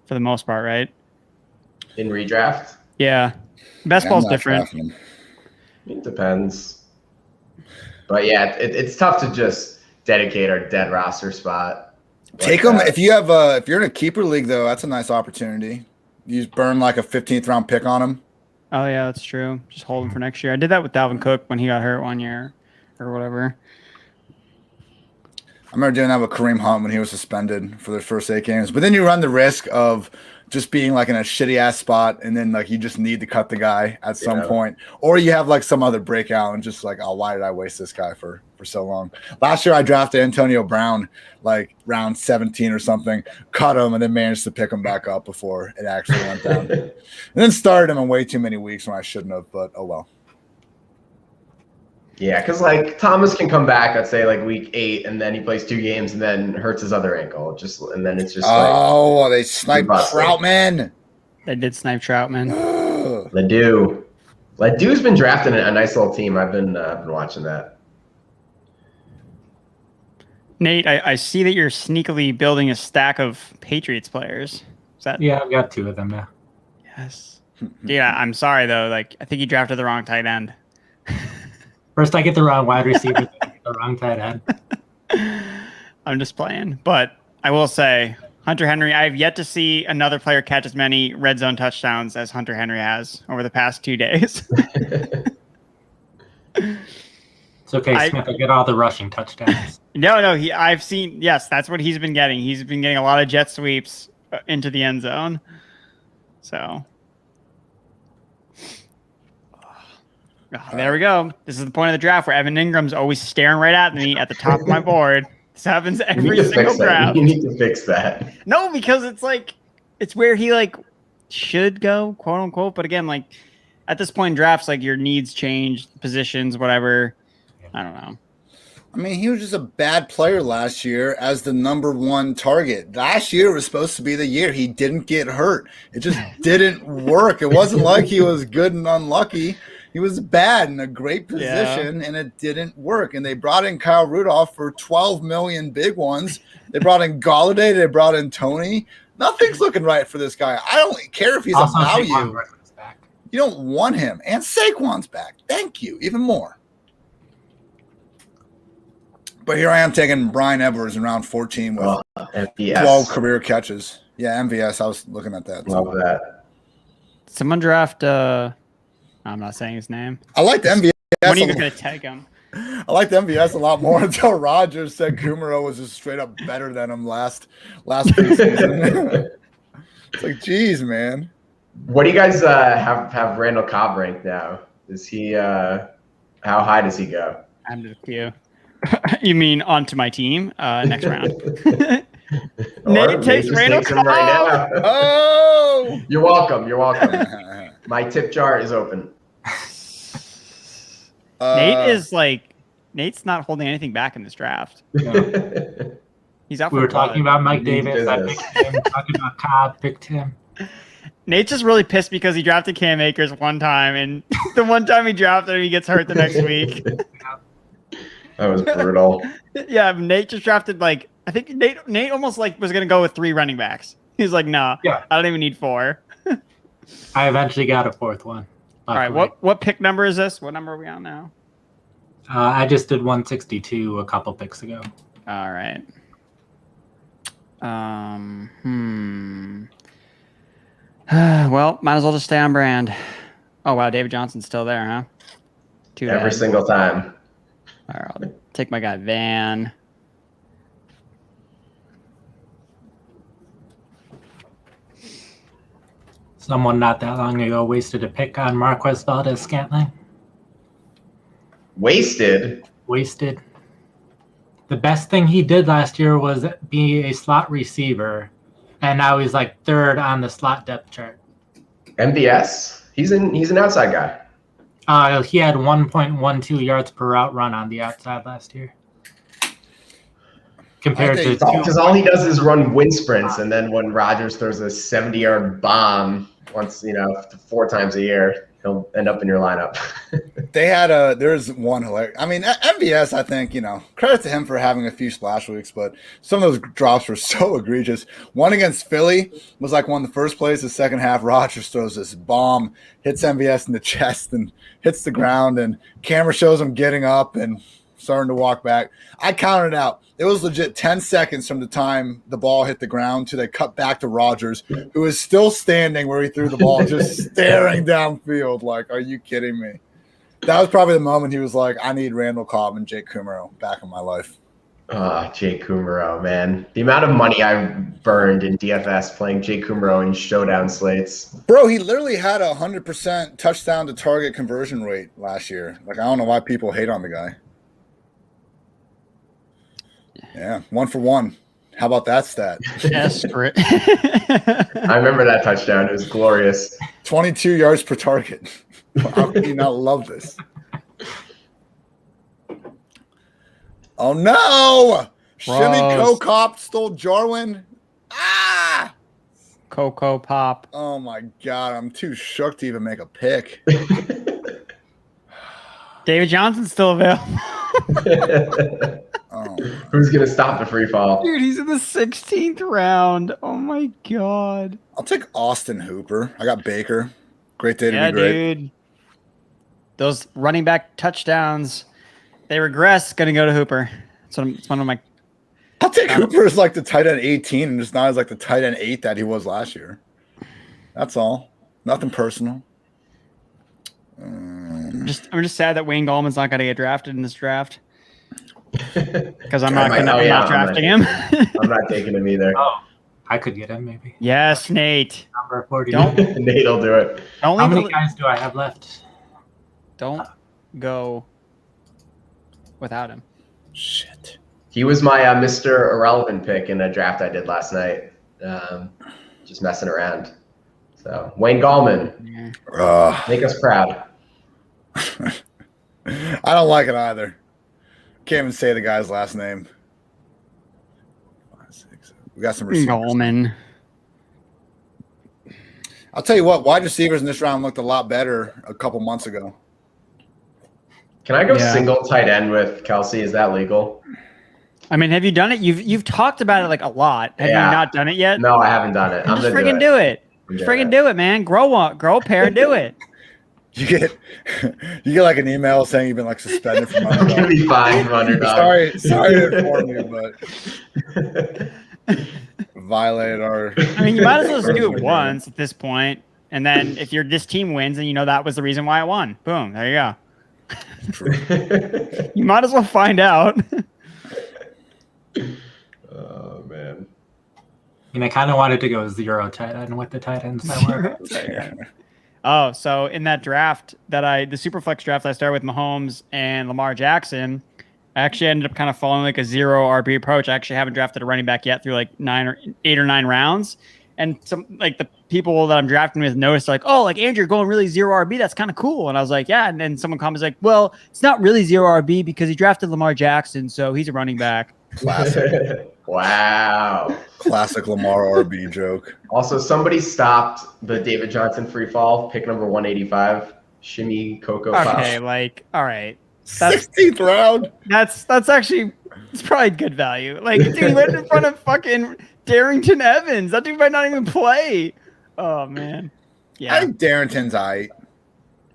for the most part, right? In redraft. Yeah, best ball's different. It depends, but yeah, it's tough to just dedicate our dead roster spot. Take him if you have if you're in a keeper league though. That's a nice opportunity. You just burn like a 15th round pick on him. Oh yeah, that's true. Just hold him for next year. I did that with Dalvin Cook when he got hurt one year, or whatever. I remember doing that with Kareem Hunt when he was suspended for the first 8 games. But then you run the risk of just being like in a shitty ass spot, and then like you just need to cut the guy at some point, or you have like some other breakout and just like, oh, why did I waste this guy for so long? Last year I drafted Antonio Brown like round 17 or something, cut him, and then managed to pick him back up before it actually went down, and then started him in way too many weeks when I shouldn't have. But oh well. Yeah, because like Thomas can come back, let's say like week 8, and then he plays 2 games and then hurts his other ankle. And then it's just they sniped Troutman. They did snipe Troutman. Ledou's been drafting a nice little team. I've been watching that. Nate, I see that you're sneakily building a stack of Patriots players. Is that? Yeah, I've got 2 of them now. Yes. Yeah, I'm sorry though. Like I think you drafted the wrong tight end. First, I get the wrong wide receiver, then I get the wrong tight end. I'm just playing. But I will say, Hunter Henry, I have yet to see another player catch as many red zone touchdowns as Hunter Henry has over the past 2 days. It's okay, Smith. I get all the rushing touchdowns. No. I've seen, yes, that's what he's been getting. He's been getting a lot of jet sweeps into the end zone. So. There we go. This is the point of the draft where Evan Ingram's always staring right at me at the top of my board. This happens every single draft. You need to fix that. No, because it's like it's where he like should go, quote unquote. But again, like at this point in drafts, like your needs change, positions, whatever. I don't know. I mean, he was just a bad player last year as the number 1 target. Last year was supposed to be the year he didn't get hurt. It just didn't work. It wasn't like he was good and unlucky. He was bad in a great position, and it didn't work. And they brought in Kyle Rudolph for $12 million big ones. They brought in Galladay. They brought in Tony. Nothing's looking right for this guy. I don't care if he's also, a value. You don't want him. And Saquon's back. Thank you. Even more. But here I am taking Bryan Edwards in round 14 with 12 career catches. Yeah, MVS. I was looking at that. Love that. Someone draft I'm not saying his name. I like the MVS. When are you going to tag him? I liked MVS a lot more until Rodgers said Kumaro was just straight up better than him last preseason. It's like, geez, man. What do you guys have Randall Cobb ranked now? Is he how high does he go? I'm just you. You mean onto my team next round? Nate takes Randall Cobb. Right now. Oh, you're welcome. My tip jar is open. Nate is like Nate's not holding anything back in this draft. No. He's out. We were talking about Mike He's Davis. I business. picked him. Talking about Cobb, picked him. Nate's just really pissed because he drafted Cam Akers one time, and the one time he drafted him, he gets hurt the next week. That was brutal. Yeah, Nate just drafted I think Nate almost was gonna go with 3 running backs. He's like, nah, Yeah. I don't even need 4. I eventually got a 4th one. All right, what pick number is this? What number are we on now? I just did 162 a couple picks ago. All right. Well, might as well just stay on brand. Oh wow, David Johnson's still there, huh? Too Every bad. single time. All right, I'll take my guy Van. Someone not that long ago wasted a pick on Marquez Valdez-Scantling. Wasted. Wasted. The best thing he did last year was be a slot receiver, and now he's like 3rd on the slot depth chart. MVS. He's an outside guy. He had 1.12 yards per route run on the outside last year. Compared to Because all he does is run wind sprints, and then when Rodgers throws a 70-yard bomb once, 4 times a year, he'll end up in your lineup. They had there's one hilarious. I mean, MVS, I think, credit to him for having a few splash weeks, but some of those drops were so egregious. One against Philly was like one of the first plays. The second half, Rodgers throws this bomb, hits MVS in the chest and hits the ground, and camera shows him getting up and starting to walk back. I counted out. It was legit 10 seconds from the time the ball hit the ground to they cut back to Rodgers, who is still standing where he threw the ball, just staring downfield like, are you kidding me? That was probably the moment he was like, I need Randall Cobb and Jake Kummerow back in my life. Jake Kummerow, man. The amount of money I've burned in DFS playing Jake Kummerow in showdown slates. Bro, he literally had 100% touchdown to target conversion rate last year. Like, I don't know why people hate on the guy. Yeah, 1 for 1. How about that stat? Desperate. I remember that touchdown. It was glorious. 22 yards per target. How can you not love this? Oh, no! Shimmy Cop stole Jarwin. Ah! Coco Pop. Oh, my God. I'm too shook to even make a pick. David Johnson's still available. Oh, Who's going to stop the free fall? Dude, he's in the 16th round. Oh, my God. I'll take Austin Hooper. I got Baker. Great day to Yeah, be great. dude. Those running back touchdowns, they regress. Going to go to Hooper. It's one of my. I'll take Hooper as like the tight end 18 and just not as like the tight end 8 that he was last year. That's all. Nothing personal. I'm just sad that Wayne Gallman's not going to get drafted in this draft. Because I'm not drafting him. I'm not taking him either. Oh, I could get him maybe. Yes, Nate. Number 40. Nate'll do it. Don't How leave many guys do I have left? Don't go without him. Shit. He was my Mr. Irrelevant pick in a draft I did last night. Just messing around. So, Wayne Gallman, make us proud. I don't like it either. Can't even say the guy's last name. 5, 6, we got some receivers. Gallman. I'll tell you what, wide receivers in this round looked a lot better a couple months ago. Can I go single tight end with Kelsey? Is that legal? I mean, have you done it? You've talked about it like a lot. Have you not done it yet? No, I haven't done it. I'm just gonna freaking do it. Just freaking do it, man. Grow a pair and do it. You get like an email saying you've been like suspended from I'm gonna be fine from Underdog. Sorry to inform you, but violated our. I mean, you might as well just do it once at this point, and then if this team wins, and that was the reason why it won. Boom, there you go. You might as well find out. Oh man. I kind of wanted to go 0 tight end with the tight ends that were. Oh, so in that draft the Superflex draft, I started with Mahomes and Lamar Jackson. I actually ended up kind of following like a 0 RB approach. I actually haven't drafted a running back yet through like 8 or 9 rounds. And some like the people that I'm drafting with noticed like, oh, like Andrew, you're going really zero RB. That's kind of cool. And I was like, yeah. And then someone comments like, well, it's not really zero RB because he drafted Lamar Jackson, so he's a running back. Classic. Wow. Classic Lamar RB joke. Also, somebody stopped the David Johnson free fall, pick number 185, Shimmy Coco Puff. Okay, like, all right. 16th round. That's actually it's probably good value. Like, dude, he went in front of fucking Darrington Evans. That dude might not even play. Oh man. Yeah. I think Darrington's aight.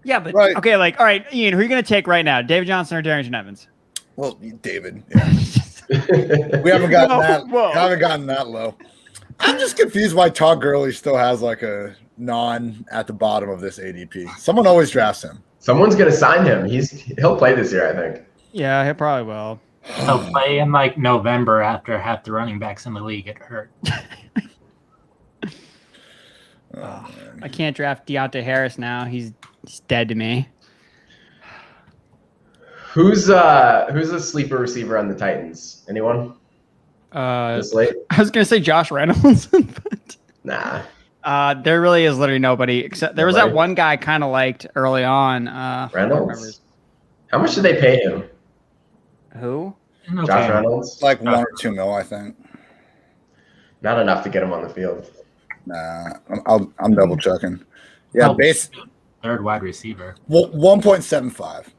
Yeah, but Right. okay, like, all right, Ian, who are you gonna take right now? David Johnson or Darrington Evans? Well, David. Yeah. We haven't gotten that. Whoa. Haven't gotten that low. I'm just confused why Todd Gurley still has like a non at the bottom of this ADP. Someone always drafts him. Someone's gonna sign him. He'll play this year, I think. Yeah, he probably will. He'll play in like November after half the running backs in the league get hurt. I can't draft Deontay Harris now. He's dead to me. Who's a sleeper receiver on the Titans? Anyone? This late? I was gonna say Josh Reynolds, but Nah. there really is literally nobody except there was that one guy I kind of liked early on. I don't remember Reynolds. How much did they pay him? who? Okay. Josh Reynolds? Like 1 or 2 mil, I think. Not enough to get him on the field. Nah, I'm double checking. Yeah, Oh. base Third wide receiver. 1.75.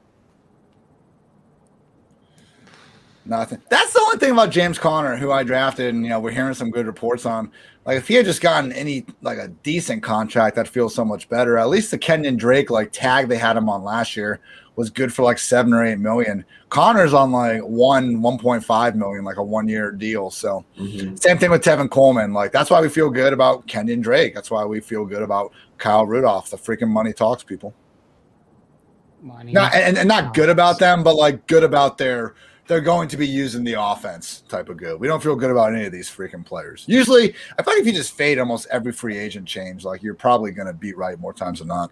Nothing. That's the only thing about James Conner, who I drafted, and we're hearing some good reports on. Like, if he had just gotten any like a decent contract, that feels so much better. At least the Kenyon Drake like tag they had him on last year was good for like 7 or 8 million. Connor's on like 1.5 million, like a 1-year deal. So same thing with Tevin Coleman. Like, that's why we feel good about Kenyon Drake. That's why we feel good about Kyle Rudolph. The freaking money talks, people. Money. No, and not good about them, but like good about they're going to be using the offense type of good. We don't feel good about any of these freaking players. Usually, I feel like if you just fade almost every free agent change, like you're probably going to be right more times than not.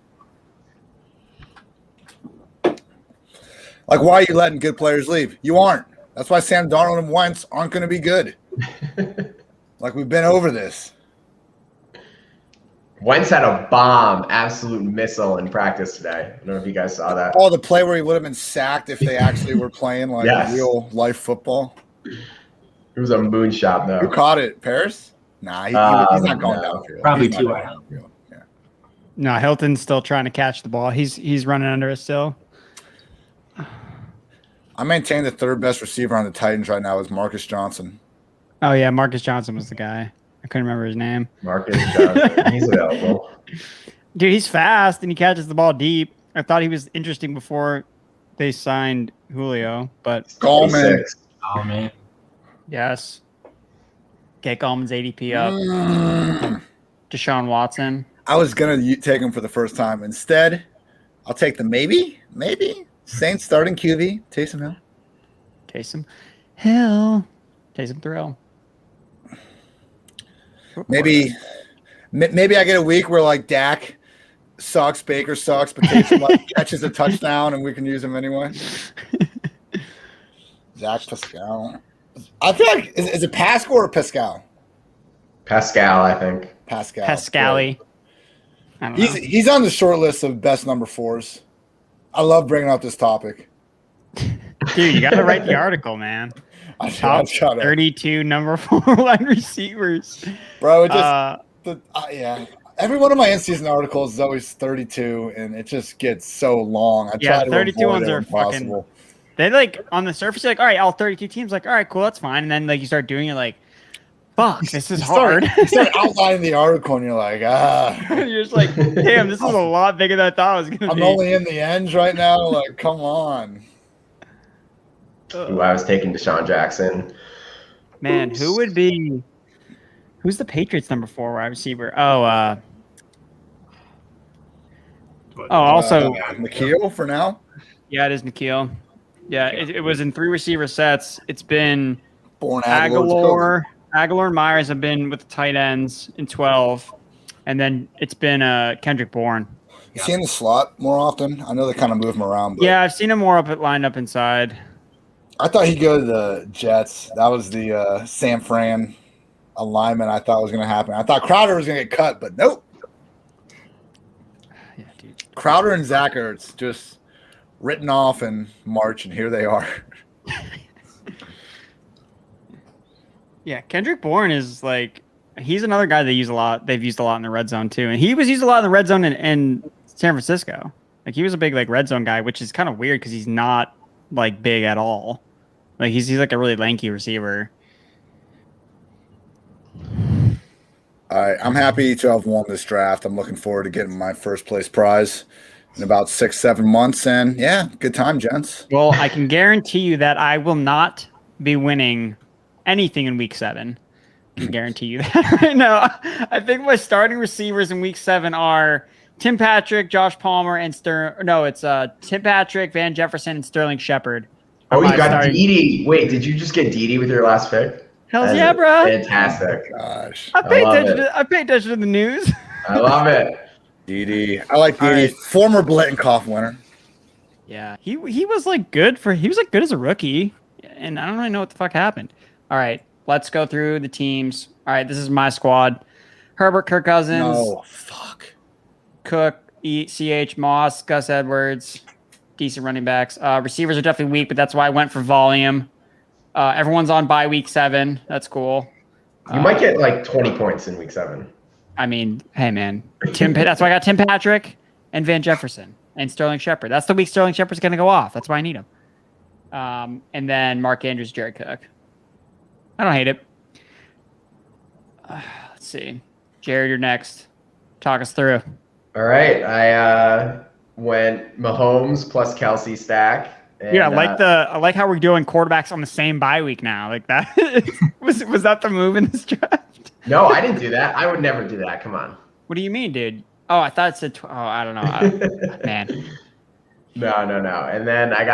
Like, why are you letting good players leave? You aren't. That's why Sam Darnold and Wentz aren't going to be good. Like, we've been over this. Wentz had a bomb, absolute missile in practice today. I don't know if you guys saw that. Oh, the play where he would have been sacked if they actually were playing like real life football. It was a moonshot, though. Who caught it? Paris? Nah, he's not going downfield. Probably He's too not high. going downfield. Yeah. No, Hilton's still trying to catch the ball. He's running under it still. I maintain the third best receiver on the Titans right now is Marcus Johnson. Oh yeah, Marcus Johnson was the guy. I couldn't remember his name. Marcus Johnson. He's available. Dude, he's fast and he catches the ball deep. I thought he was interesting before they signed Julio, but Gallman. 26. Oh man. yes. Get Gallman's ADP up. Deshaun Watson. I was going to take him for the first time. Instead, I'll take the maybe Saints starting QB, Taysom Hill. Taysom Hill. Taysom Thrill. Maybe I get a week where like Dak sucks, Baker sucks, but Taysom like catches a touchdown and we can use him anyway. Zach Pascal. I feel like is it Pascal or Pascal? Pascal, I think. Pascal. Pascali. I don't know. He's on the short list of best number 4s. I love bringing up this topic. Dude, you got to write the article, man. Top Shut up. 32 number 4 wide receivers. Bro, it just yeah. Every one of my in-season articles is always 32, and it just gets so long. I try to 32 avoid ones it are impossible. fucking. They like on the surface, you're like, all right, all 32 teams, like, all right, cool, that's fine. And then like you start doing it, like, fuck, this is hard. You start outlining the article, and you're like, You're just like, damn, this is a lot bigger than I thought it was gonna I'm be. only in the ends right now. Like, come on. Ooh, I was taking Deshaun Jackson. Man, who's the Patriots number 4 wide receiver? Also, Nikhil for now. yeah, it is Nikhil. Yeah, it was in 3 receiver sets. It's been Born Aguilar and Myers have been with the tight ends in 12, and then it's been Kendrick Bourne. You see in the slot more often. I know they kind of move him around. But Yeah, I've seen him more lined up inside. I thought he'd go to the Jets. That was the San Fran alignment I thought was going to happen. I thought Crowder was going to get cut, but nope. Yeah, dude. Crowder and Zach Ertz just written off in March, and here they are. Yeah, Kendrick Bourne is like he's another guy they've used a lot in the red zone too, and he was used a lot in the red zone in San Francisco. Like he was a big like red zone guy, which is kind of weird because he's not like big at all. Like he's like a really lanky receiver. All right, I'm happy to have won this draft. I'm looking forward to getting my first place prize in about 6-7 months, and yeah, good time, gents. Well, I can guarantee you that I will not be winning anything in week 7. I can guarantee you that right now. I think my starting receivers in week 7 are Tim Patrick, Josh Palmer, and Tim Patrick, Van Jefferson, and Sterling Shepard. Oh, you got Dede. Wait, did you just get Dede with your last pick? Hell yeah, bro. Fantastic. Gosh. I pay attention to the news. I love it. Dede. I like Dede. Right. Former Blittenkoff winner. Yeah, he was like good as a rookie, and I don't really know what the fuck happened. All right, let's go through the teams. All right, this is my squad: Herbert, Kirk Cousins, Oh, fuck. Cook, CH, Moss, Gus Edwards, decent running backs. Receivers are definitely weak, but that's why I went for volume. Everyone's on bye week 7. That's cool. You might get like 20 points in week 7. I mean, hey man, that's why I got Tim Patrick and Van Jefferson and Sterling Shepard. That's the week Sterling Shepard's going to go off. That's why I need him. And then Mark Andrews, Jared Cook. I don't hate it. Let's see. Jared, you're next. Talk us through. All right. I went Mahomes plus Kelsey stack. And, yeah, I like how we're doing quarterbacks on the same bye week now. Like that was that the move in this draft? No, I didn't do that. I would never do that. Come on. What do you mean, dude? Oh, I thought it said. I don't know. Man. No. And then I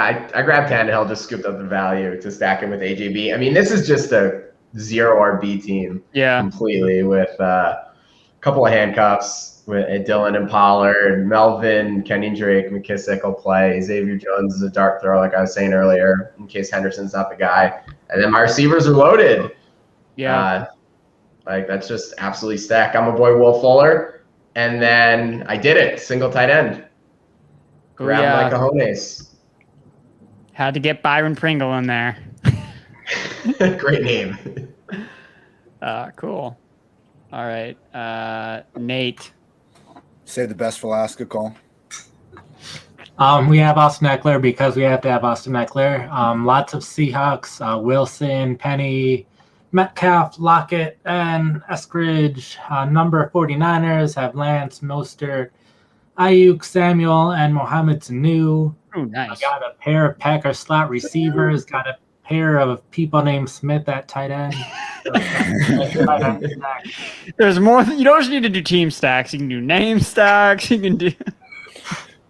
grabbed Tannehill, just scooped up the value to stack him with AJB. I mean, this is just a 0 RB team. Yeah. Completely with a couple of handcuffs with Dylan and Pollard, Melvin, Kenny Drake, McKissick will play. Xavier Jones is a dart throw, like I was saying earlier, in case Henderson's not the guy. And then my receivers are loaded. Yeah. Like that's just absolutely stacked. I'm a boy Will Fuller. And then I did it. Single tight end. Grab my cojones. Had to get Byron Pringle in there. Great name. Cool. All right. Nate. Save the best for last. Good call. We have Austin Eckler because we have to have Austin Eckler. Lots of Seahawks, Wilson, Penny, Metcalf, Lockett, and Eskridge. Number 49ers have Lance, Mostert, Ayuk, Samuel, and Mohamed Sanu. Oh, nice. I got a pair of Packer slot receivers. Got a pair of people named Smith at tight end. There's more. You don't just need to do team stacks. You can do name stacks. You can do.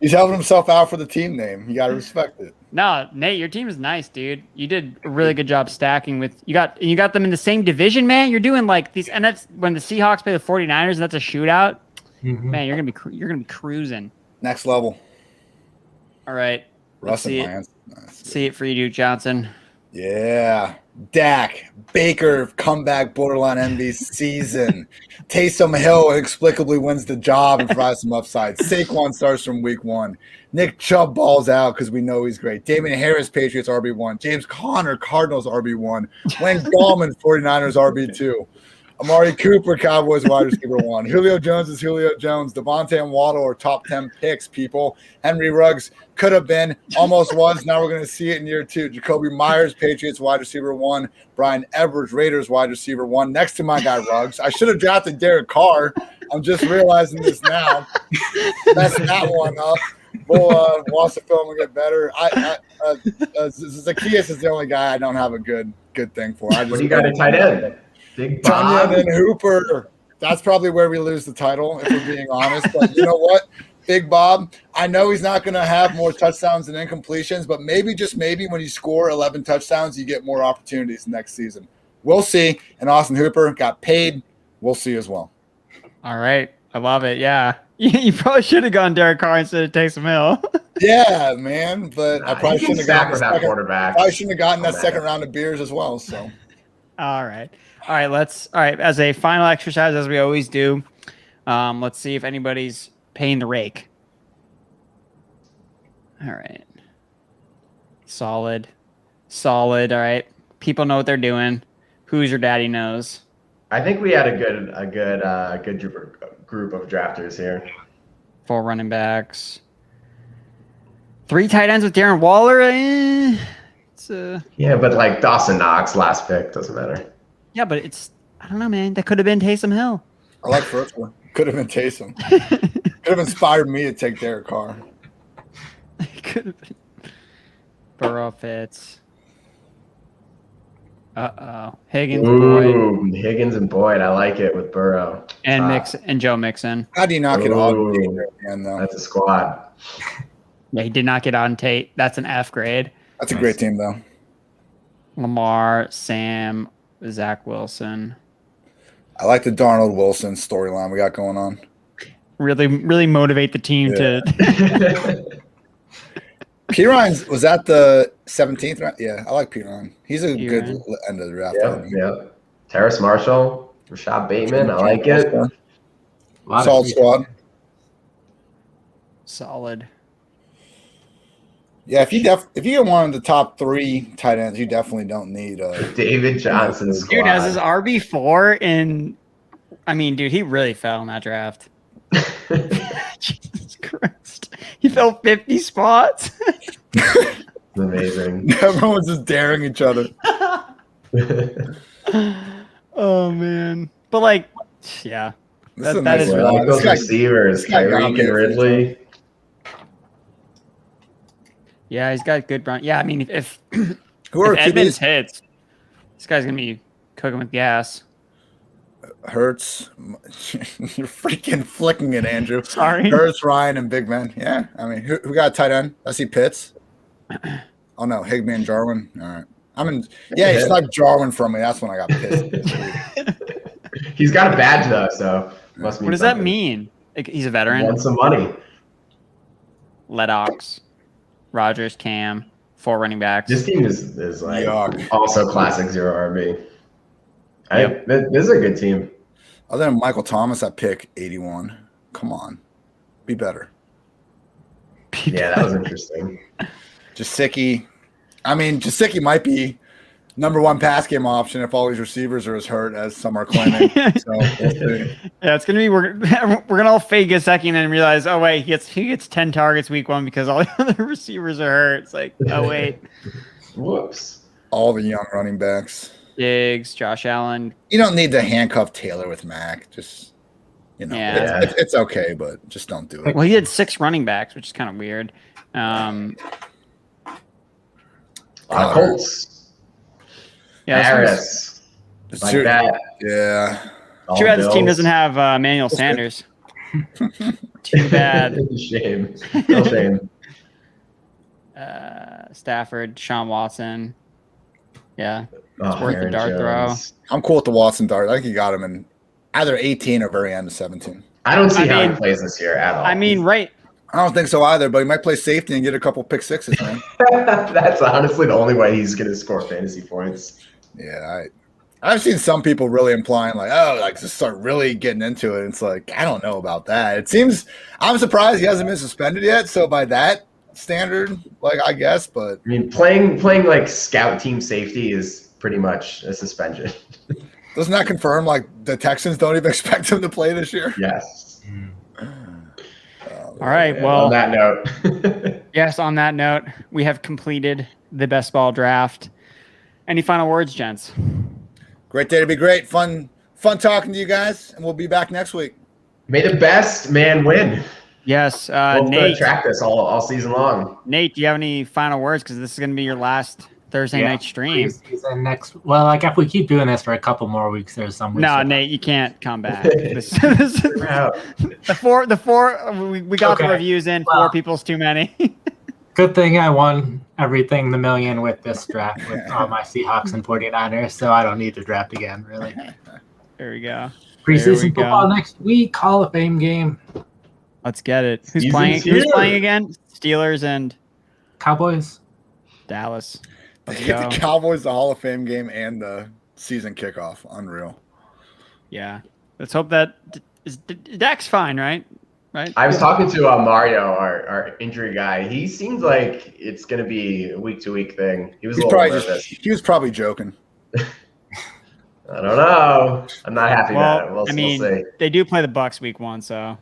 He's helping himself out for the team name. You got to respect it. No, Nate, your team is nice, dude. You did a really good job stacking with you got them in the same division, man. You're doing like these, and that's when the Seahawks play the 49ers, and that's a shootout. Mm-hmm. Man, you're gonna be cruising. Next level. All right, let's see it. See it for you, Duke Johnson. Yeah. Dak, Baker, comeback borderline MVP season. Taysom Hill inexplicably wins the job and provides some upside. Saquon starts from week 1. Nick Chubb balls out because we know he's great. Damian Harris, Patriots RB1. James Conner, Cardinals RB1. Wayne Gallman, 49ers RB2. Amari Cooper, Cowboys wide receiver 1. Julio Jones is Julio Jones. Devontae and Waddle are top 10 picks, people. Henry Ruggs could have been, almost was. Now we're going to see it in year 2. Jacoby Myers, Patriots wide receiver 1. Brian Edwards, Raiders wide receiver 1. Next to my guy Ruggs. I should have drafted Derek Carr. I'm just realizing this now. Messed that one up. We'll watch the film and get better. Zacchaeus is the only guy I don't have a good thing for. What do you got at tight end? Big Bob. Tunyon and Hooper. That's probably where we lose the title, if we're being honest. But you know what? Big Bob, I know he's not going to have more touchdowns than incompletions, but maybe, just maybe, when you score 11 touchdowns, you get more opportunities next season. We'll see. And Austin Hooper got paid. We'll see as well. All right. I love it. Yeah. You probably should have gone Derek Carr instead of Taysom Hill. Yeah, man. But I probably shouldn't have gotten that quarterback. I shouldn't have gotten that second round of beers as well. So. All right. All right. As a final exercise, as we always do, let's see if anybody's paying the rake. All right. Solid. All right. People know what they're doing. Who's your daddy knows? I think we had a good group of drafters here. 4 running backs. 3 tight ends with Darren Waller. Yeah, but like Dawson Knox, last pick, doesn't matter. Yeah, but I don't know, man. That could have been Taysom Hill. I like first one. Could have been Taysom. Could have inspired me to take Derek Carr. Could have been. Burrow Fitz. Higgins, Boyd. Higgins and Boyd. I like it with Burrow. And Joe Mixon. How do you not get on Tate there at the end, though? That's a squad. Yeah, he did not get on Tate. That's an F grade. That's a great team, though. Lamar, Sam, Zach Wilson. I like the Darnold Wilson storyline we got going on. Really motivate the team to. P. Ryan's, was that the 17th round? Yeah, I like P. Ryan. He's a good end of the draft. Yeah. Terrace Marshall, Rashad Bateman. I like it. Solid squad. Solid. Yeah, if you get one of the top 3 tight ends, you definitely don't need David Johnson squad. Dude, as his RB4 in, I mean, dude, he really fell in that draft. Jesus Christ. He fell 50 spots. Amazing. Everyone's just daring each other. Oh, man. But, like, yeah. That is really like those receivers, Tyreek and Ridley. Yeah, he's got good run. Yeah, I mean, if QBs? Edmonds hits, this guy's going to be cooking with gas. Hurts. You're freaking flicking it, Andrew. Sorry. Hurts, Ryan, and Big Ben. Yeah, I mean, who got a tight end? I see Pitts. Oh, no, Higbee and Jarwin. All right. Yeah, he sniped Jarwin from me. That's when I got pissed. He's got a badge, though, so must mean What does something. that mean? Like, he's a veteran? He won some money. Ledox, Rogers, Cam, 4 running backs. This team is like Yuck. also classic 0 RB. This is a good team. Other than Michael Thomas at pick 81. Come on. Be better. Yeah, that was interesting. Jasicki. I mean, Jasicki might be #1 pass game option if all these receivers are as hurt as some are claiming. So we'll see. Yeah, it's gonna be we're gonna all fake a second and realize, oh wait, he gets 10 targets week 1 because all the other receivers are hurt. It's like, oh wait. Whoops. All the young running backs. Diggs, Josh Allen. You don't need to handcuff Taylor with Mack. Just Yeah. it's okay, but just don't do it. Well, he had 6 running backs, which is kind of weird. Colts. Yeah, Harris. It's Like true. that. Yeah. All too bad this team Bills. doesn't have Emmanuel Sanders. Too bad. Shame. Real shame. Stafford, Sean Watson. Yeah, Oh, worth the Aaron dart Jones. I'm cool with the Watson dart. I think you got him in either 18 or very end of 17. I don't see I how mean- he plays this year at all. I mean, right. I don't think so either, but he might play safety and get a couple pick sixes, man. That's honestly the only way he's going to score fantasy points. Yeah, I've seen some people really implying like, oh, like just start really getting into it. It's like, I don't know about that. It seems I'm surprised he hasn't been suspended yet. So by that standard, like I guess, but I mean, playing like scout team safety is pretty much a suspension. doesn't that confirm like the Texans don't even expect him to play this year? Yes. All right. And Well, on that note, yes, on that note, we have completed the best ball draft. Any final words, gents? Great day to be great. Fun talking to you guys, and we'll be back next week. may the best man win. Yes, We'll Nate. track this all season long. Nate, do you have any final words? Because this is going to be your last Thursday night stream. Preseason well, like if we keep doing this for a couple more weeks, there's some weeks. No, Nate, you can't come back. The four, we got the Okay. reviews in. Well- 4 people's too many. Good thing I won everything the million with this draft with all my Seahawks and 49ers, so I don't need to draft again, really. There we go. Preseason we go. football next week, Hall of Fame game. Let's get it. Who's Season's playing? here. Who's playing again? Steelers and Cowboys. Dallas. They Let's get go. the Cowboys, the Hall of Fame game, and the season kickoff. Unreal. Yeah. Let's hope that Dak's fine, right? Right. I was talking to Mario, our injury guy. He seems like it's going to be a week-to-week thing. He was a little nervous. He was probably joking. I don't know. I'm not happy about it. We'll see. They do play the Bucks week 1, so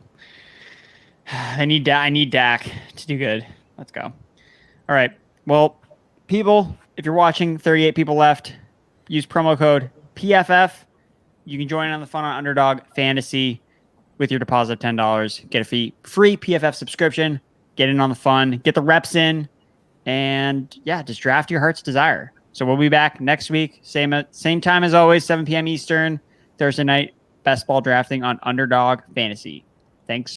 I need Dak to do good. Let's go. All right. Well, people, if you're watching, 38 people left. Use promo code PFF. You can join on the fun on Underdog Fantasy with your deposit of $10. Get a free PFF subscription. Get in on the fun. Get the reps in. And, yeah, just draft your heart's desire. So we'll be back next week. Same time as always, 7 p.m. Eastern, Thursday night, best ball drafting on Underdog Fantasy. Thanks